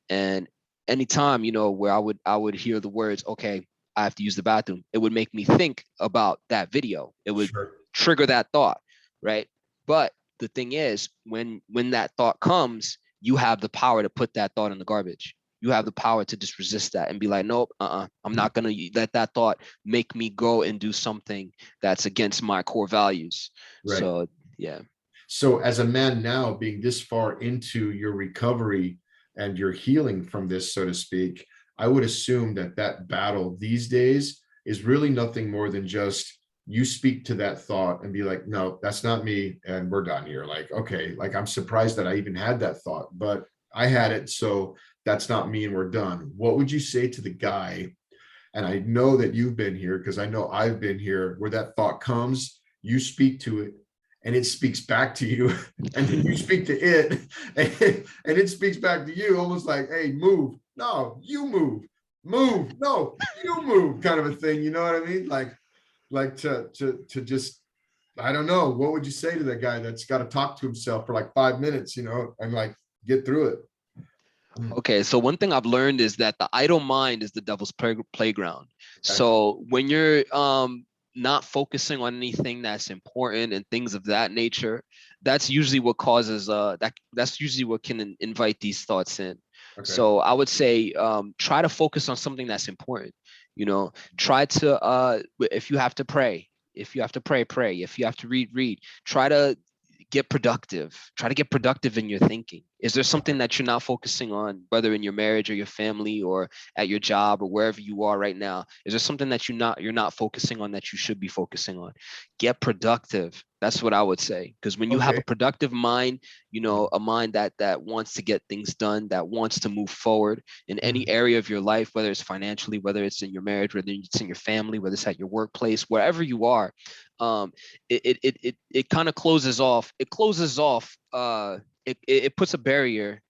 And anytime, where I would hear the words, okay, I have to use the bathroom, it would make me think about that video. It would Sure. trigger that thought, right? But the thing is, when that thought comes, you have the power to put that thought in the garbage. You have the power to just resist that and be like, nope, I'm not gonna let that thought make me go and do something that's against my core values. Right. So yeah. So as a man now, being this far into your recovery and your healing from this, so to speak, I would assume that that battle these days is really nothing more than just you speak to that thought and be like, no, that's not me, and we're done here. Like, okay, like I'm surprised that I even had that thought, but I had it, so that's not me, and we're done. What would you say to the guy? And I know that you've been here because I know I've been here, where that thought comes, you speak to it, and it speaks back to you, and then you speak to it, and it speaks back to you, almost like, hey, move. No, you move. Move. No, you move, kind of a thing. You know what I mean? Like to just, I don't know. What would you say to that guy that's got to talk to himself for like 5 minutes, and like get through it? Okay, so one thing I've learned is that the idle mind is the devil's playground. Okay. So when you're not focusing on anything that's important and things of that nature, that's usually what causes that's usually what can invite these thoughts in. Okay. So I would say, try to focus on something that's important. Try to, if you have to pray, pray. If you have to read. Try to get productive in your thinking. Is there something that you're not focusing on, whether in your marriage or your family or at your job or wherever you are right now? Is there something that you're not focusing on that you should be focusing on? Get productive. That's what I would say. Because when you have Okay. a productive mind, a mind that wants to get things done, that wants to move forward in any area of your life, whether it's financially, whether it's in your marriage, whether it's in your family, whether it's at your workplace, wherever you are, it kind of closes off. It puts a barrier,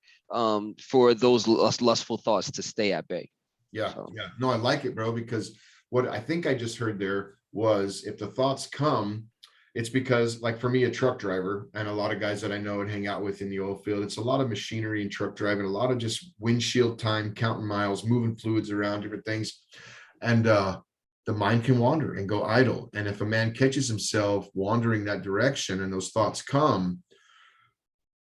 for those lustful thoughts to stay at bay. Yeah, So yeah. No, I like it, bro, because what I think I just heard there was, if the thoughts come, it's because, like for me, a truck driver, and a lot of guys that I know and hang out with in the oil field, it's a lot of machinery and truck driving, a lot of just windshield time, counting miles, moving fluids around, different things. And the mind can wander and go idle. And if a man catches himself wandering that direction and those thoughts come,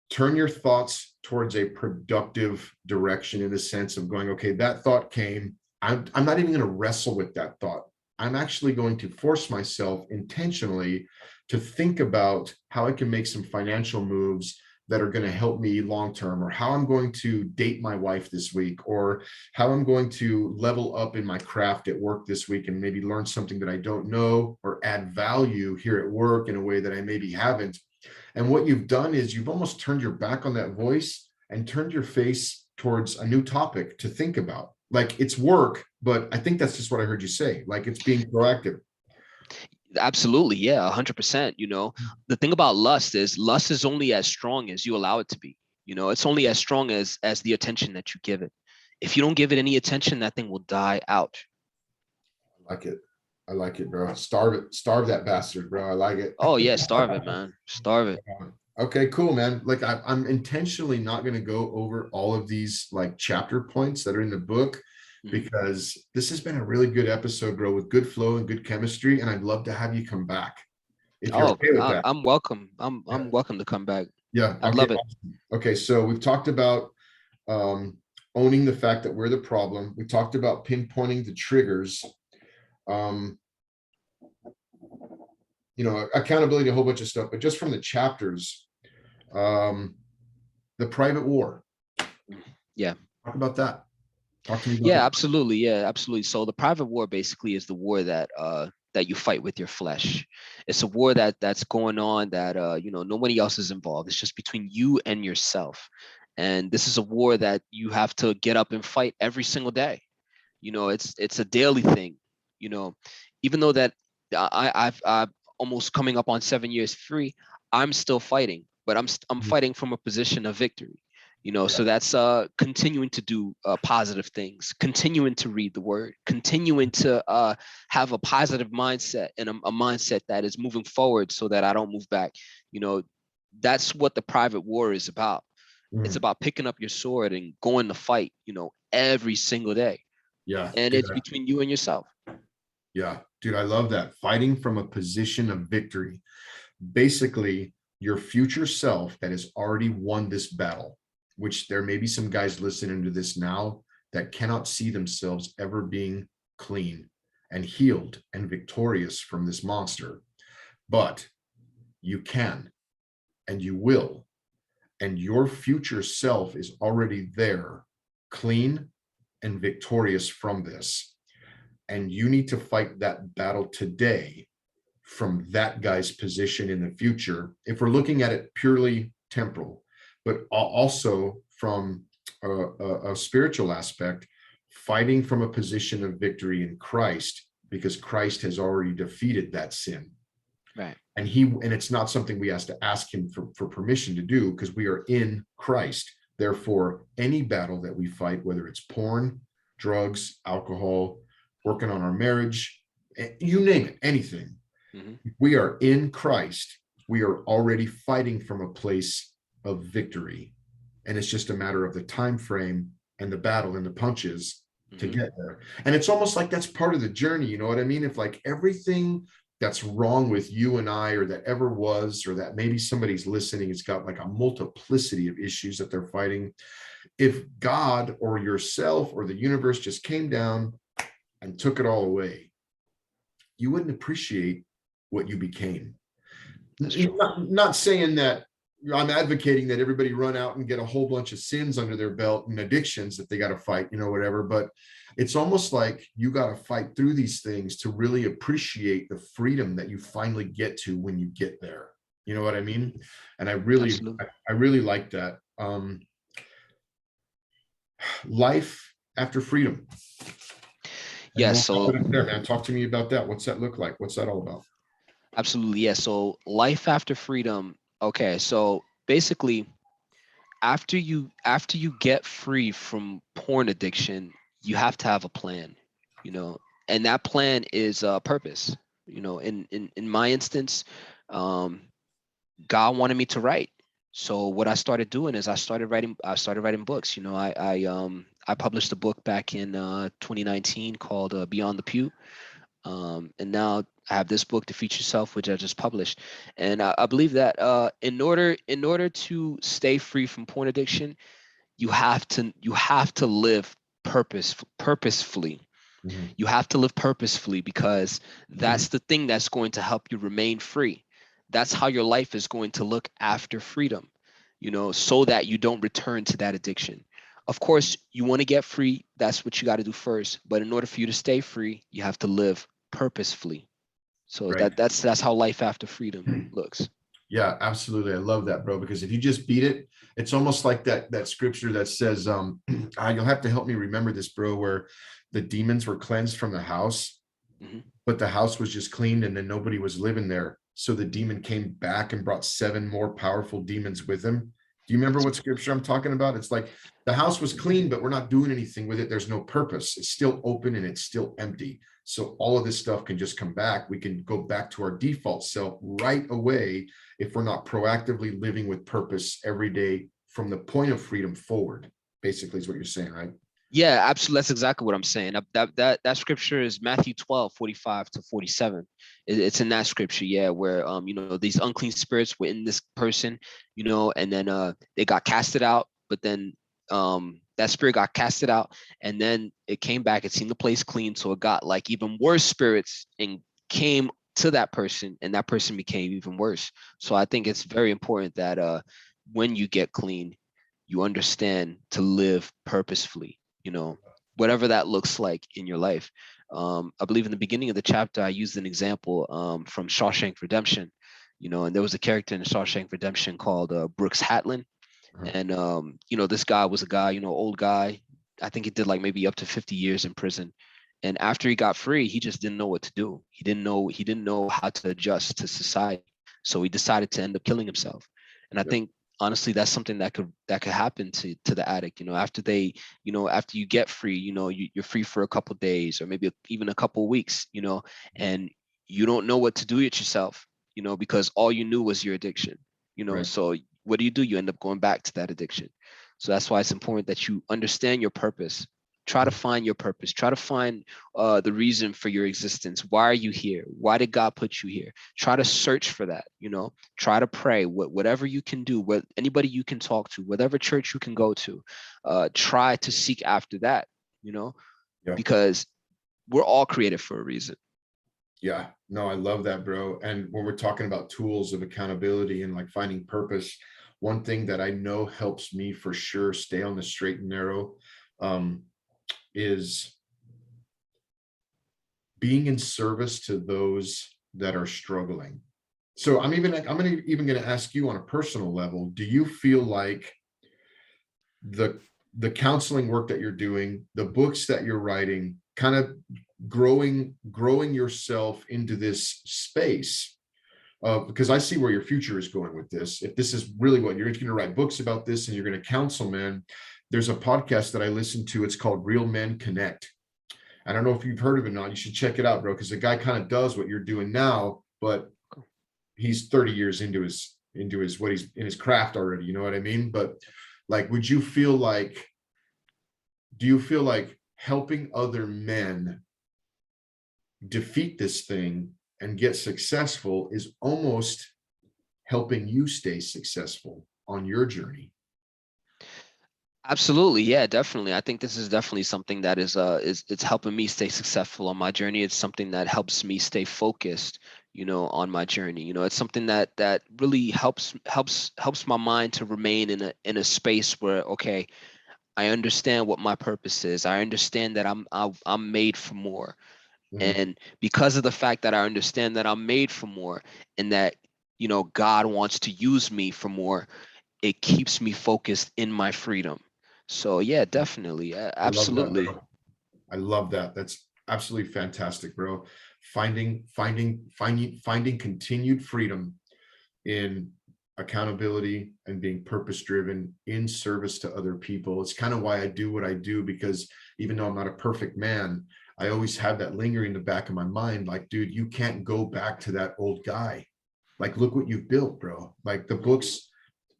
turn your thoughts towards a productive direction, in the sense of going, okay, that thought came. I'm not even going to wrestle with that thought. I'm actually going to force myself intentionally to think about how I can make some financial moves that are going to help me long term, or how I'm going to date my wife this week, or how I'm going to level up in my craft at work this week and maybe learn something that I don't know, or add value here at work in a way that I maybe haven't. And what you've done is you've almost turned your back on that voice and turned your face towards a new topic to think about. Like, it's work, but I think that's just what I heard you say. Like, it's being proactive. absolutely, yeah, 100%. The thing about lust is only as strong as you allow it to be. It's only as strong as the attention that you give it. If you don't give it any attention, that thing will die out. I like it. I like it, bro. Starve it. Starve that bastard, bro. I like it. Oh yeah, starve it, man. Starve it. Okay, cool, man. Like, I'm intentionally not going to go over all of these like chapter points that are in the book, Mhm. because this has been a really good episode, bro, with good flow and good chemistry. And I'd love to have you come back if you're Oh, okay with that. I'm welcome. Yeah. I'm welcome to come back. Yeah. I'd Okay. love it. Awesome. Okay. So we've talked about um, owning the fact that we're the problem. We talked about pinpointing the triggers. Um, accountability, a whole bunch of stuff, but just from the chapters, um, the private war. Yeah. Talk about that. Talk to me about Yeah, that. absolutely. Yeah, absolutely. So the private war basically is the war that you fight with your flesh. It's a war that's going on that nobody else is involved. It's just between you and yourself. And this is a war that you have to get up and fight every single day. It's a daily thing. You know, Even though that I'm almost coming up on 7 years free, I'm still fighting, but I'm fighting from a position of victory. So that's continuing to do positive things, continuing to read the word, continuing to have a positive mindset and a mindset that is moving forward so that I don't move back. That's what the private war is about. It's Mm. about picking up your sword and going to fight, every single day. Yeah, And dude. it's between you and yourself. Yeah, dude, I love that. Fighting from a position of victory. Basically, your future self that has already won this battle, which there may be some guys listening to this now that cannot see themselves ever being clean and healed and victorious from this monster. But you can and you will. And your future self is already there, clean and victorious from this. And you need to fight that battle today from that guy's position in the future. If we're looking at it purely temporal, but also from a spiritual aspect, fighting from a position of victory in Christ, because Christ has already defeated that sin. Right. And it's not something we have to ask him for permission to do, because we are in Christ. Therefore, any battle that we fight, whether it's porn, drugs, alcohol, working on our marriage, you name it, anything, we are in Christ. We are already fighting from a place of victory. And it's just a matter of the time frame and the battle and the punches to get there. And it's almost like that's part of the journey. You know what I mean? If like everything that's wrong with you and I, or that ever was, or that maybe somebody's listening, has got like a multiplicity of issues that they're fighting. If God or yourself or the universe just came down and took it all away, you wouldn't appreciate what you became. That's true. Not saying that I'm advocating that everybody run out and get a whole bunch of sins under their belt and addictions that they got to fight, whatever. But it's almost like you got to fight through these things to really appreciate the freedom that you finally get to when you get there. You know what I mean? And I really like that. Life after freedom. Yeah. So there, man, talk to me about that. What's that look like? What's that all about? absolutely. Yeah. So life after freedom. Okay. So basically, after you get free from porn addiction, you have to have a plan, and that plan is purpose. In my instance, um, God wanted me to write. So what I started doing is I started writing books. I published a book back in 2019 called Beyond the Pew. And now I have this book, Defeat Yourself, which I just published. And I believe that in order to stay free from porn addiction, you have to live purposefully. Mhm. You have to live purposefully, because that's the thing that's going to help you remain free. That's how your life is going to look after freedom, so that you don't return to that addiction. Of course, you want to get free. That's what you got to do first. But in order for you to stay free, you have to live purposefully. So Right. that's how life after freedom looks. Yeah, absolutely. I love that, bro, because if you just beat it, it's almost like that scripture that says, you'll have to help me remember this, bro, where the demons were cleansed from the house, Mhm. but the house was just cleaned and then nobody was living there. So the demon came back and brought 7 more powerful demons with him. Do you remember what scripture I'm talking about? It's like the house was clean, but we're not doing anything with it. There's no purpose. It's still open and it's still empty. So all of this stuff can just come back. We can go back to our default self right away if we're not proactively living with purpose every day from the point of freedom forward, basically is what you're saying, right? Yeah, absolutely. That's exactly what I'm saying. That scripture is Matthew 12:45-47. It's in that scripture, yeah, where these unclean spirits were in this person, and then they got casted out, but then that spirit got casted out, and then it came back, it seen the place clean, so it got like even worse spirits and came to that person, and that person became even worse. So I think it's very important that when you get clean, you understand to live purposefully, whatever that looks like in your life. I believe in the beginning of the chapter, I used an example from Shawshank Redemption, and there was a character in Shawshank Redemption called Brooks Hatlin. Uh-huh. And, this guy was a guy, old guy. I think he did like maybe up to 50 years in prison. And after he got free, he just didn't know what to do. He didn't know how to adjust to society. So he decided to end up killing himself. And I Yep. think honestly, that's something that could happen to the addict. After they, after you get free, you're free for a couple days or maybe even a couple weeks, and you don't know what to do with yourself, because all you knew was your addiction, Right. So what do? You end up going back to that addiction. So that's why it's important that you understand your purpose. Try to find your purpose. Try to find the reason for your existence. Why are you here? Why did God put you here? Try to search for that. Try to pray. Whatever you can do. What anybody you can talk to. Whatever church you can go to. Try to seek after that. Yeah. Because we're all created for a reason. Yeah, no, I love that, bro. And when we're talking about tools of accountability and like finding purpose, one thing that I know helps me for sure stay on the straight and narrow is being in service to those that are struggling. So I'm even going to ask you on a personal level, do you feel like the counseling work that you're doing, the books that you're writing, kind of growing yourself into this space, because I see where your future is going with this. If this is really what you're going to write books about this and you're going to counsel men, there's a podcast that I listen to. It's called Real Men Connect. I don't know if you've heard of it or not. You should check it out, bro, because the guy kind of does what you're doing now, but he's 30 years into his what he's in his craft already. You know what I mean? But like, do you feel like helping other men defeat this thing and get successful is almost helping you stay successful on your journey? Absolutely. Yeah, definitely. I think this is definitely something that is it's helping me stay successful on my journey. It's something that helps me stay focused, on my journey. It's something that really helps my mind to remain in a space where, okay, I understand what my purpose is. I understand that I'm made for more. Mhm. And because of the fact that I understand that I'm made for more and that, God wants to use me for more, it keeps me focused in my freedom. So yeah, definitely. I love that, Absolutely. bro. I love that. That's absolutely fantastic, bro. Finding continued freedom in accountability and being purpose driven in service to other people. It's kind of why I do what I do, because even though I'm not a perfect man, I always have that lingering in the back of my mind, like, dude, you can't go back to that old guy. Like, look what you've built, bro. Like the books,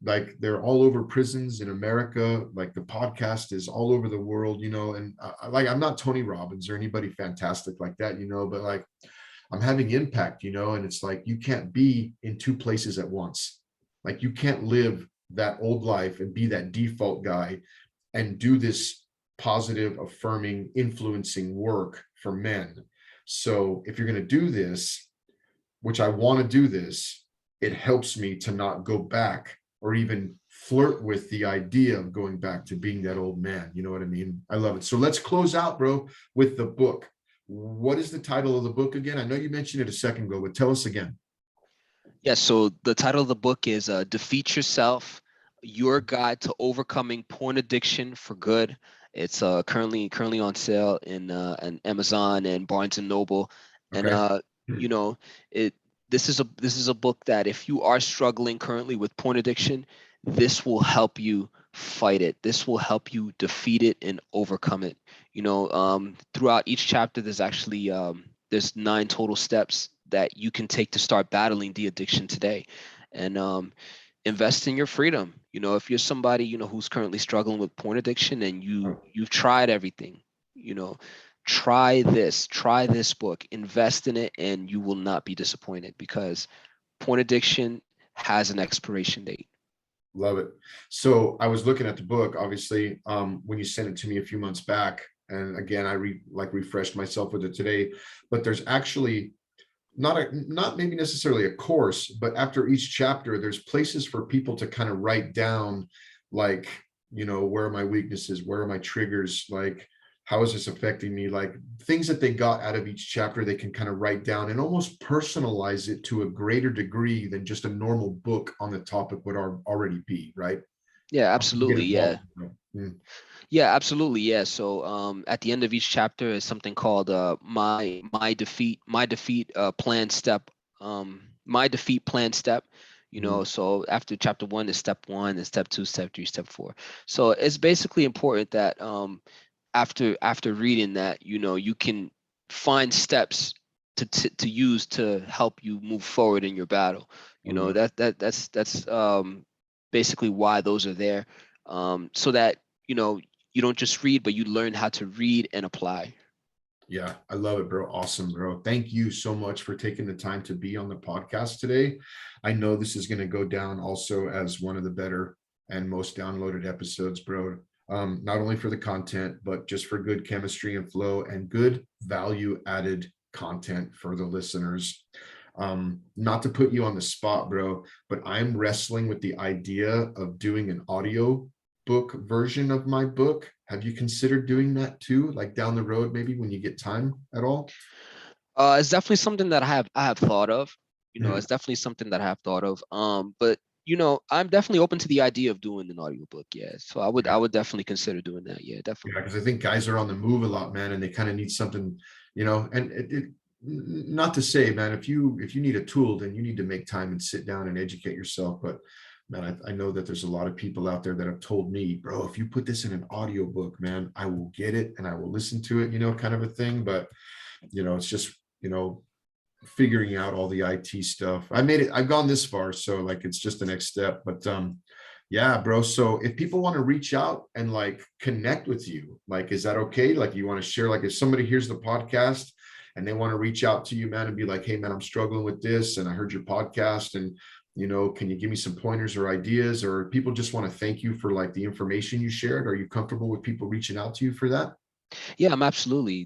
like they're all over prisons in America. Like the podcast is all over the world, and like, I'm not Tony Robbins or anybody fantastic like that, but like, I'm having impact, and it's like, you can't be in two places at once. Like, you can't live that old life and be that default guy and do this positive, affirming, influencing work for men. So if you're going to do this, which I want to do this, it helps me to not go back or even flirt with the idea of going back to being that old man. You know what I mean? I love it. So let's close out, bro, with the book. What is the title of the book again? I know you mentioned it a second ago, but tell us again. Yeah, so the title of the book is Defeat Yourself, Your Guide to Overcoming Porn Addiction for Good. It's currently on sale in Amazon and Barnes and Noble. And Okay. you know, it this is a book that if you are struggling currently with porn addiction, this will help you fight it. This will help you defeat it and overcome it. Throughout each chapter, there's 9 total steps that you can take to start battling the addiction today. And invest in your freedom. If you're somebody, who's currently struggling with porn addiction and you've tried everything, you know, try this book, invest in it, and you will not be disappointed because porn addiction has an expiration date. Love it. So I was looking at the book, obviously, when you sent it to me a few months back. And again, I refreshed myself with it today, but there's actually not maybe necessarily a course, but after each chapter, there's places for people to kind of write down, like, where are my weaknesses? Where are my triggers? Like, how is this affecting me? Like, things that they got out of each chapter, they can kind of write down and almost personalize it to a greater degree than just a normal book on the topic would already be, right? Yeah, How can you get absolutely. Yeah. involved? Mm. Yeah, absolutely. Yeah. So at the end of each chapter is something called my defeat plan step. My defeat plan step. you know. So after chapter 1 is step 1, and step 2, step 3, step 4. So it's basically important that after reading that, you know, you can find steps to use to help you move forward in your battle. You Oh, know, yeah. that's basically why those are there, so that, you know, you don't just read, but you learn how to read and apply. Yeah, I love it, bro. Awesome, bro. Thank you so much for taking the time to be on the podcast today. I know this is going to go down also as one of the better and most downloaded episodes, bro. Not only for the content, but just for good chemistry and flow and good value added content for the listeners. Not to put you on the spot, bro, but I'm wrestling with the idea of doing an audio book version of my book. Have you considered doing that too, like down the road, maybe when you get time at all? It's definitely something that I have thought of. You know, Mhm. it's definitely something that I have thought of. But you know, I'm definitely open to the idea of doing an audiobook. Yeah. So I would definitely consider doing that. Yeah, Yeah, definitely. because I think guys are on the move a lot, man, and they kind of need something, and not to say, man, if you need a tool, then you need to make time and sit down and educate yourself. But man, I know that there's a lot of people out there that have told me, bro, if you put this in an audio book, man, I will get it and I will listen to it, kind of a thing. But it's just, figuring out all the IT stuff. I've gone this far, so like it's just the next step. But yeah, bro. So if people want to reach out and like connect with you, like, is that okay? Like, you want to share, like, if somebody hears the podcast and they want to reach out to you, man, and be like, hey, man, I'm struggling with this, and I heard your podcast, and can you give me some pointers or ideas? Or people just want to thank you for like the information you shared. Are you comfortable with people reaching out to you for that? Yeah, I'm definitely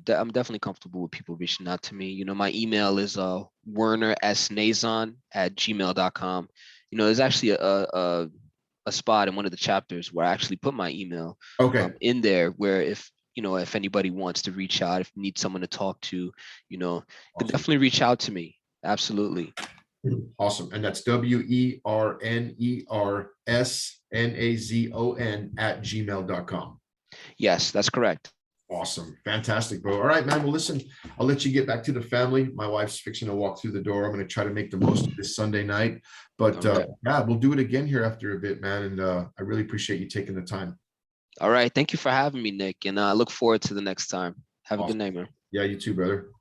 comfortable with people reaching out to me. You know, my email is Werner S Nazon at gmail.com. You know, there's actually a spot in one of the chapters where I actually put my email Okay. in there, where if, you know, if anybody wants to reach out, if you need someone to talk to, you know, can Awesome. definitely reach out to me. Absolutely. Awesome. And that's WERNERSNAZON at gmail.com. Yes, that's correct. Awesome. Fantastic, bro. All right, man. Well, listen, I'll let you get back to the family. My wife's fixing to walk through the door. I'm going to try to make the most of this Sunday night. All But right. yeah, we'll do it again here after a bit, man. And I really appreciate you taking the time. All right. Thank you for having me, Nick. And I look forward to the next time. Have a good Awesome. night, man. Yeah, you too, brother.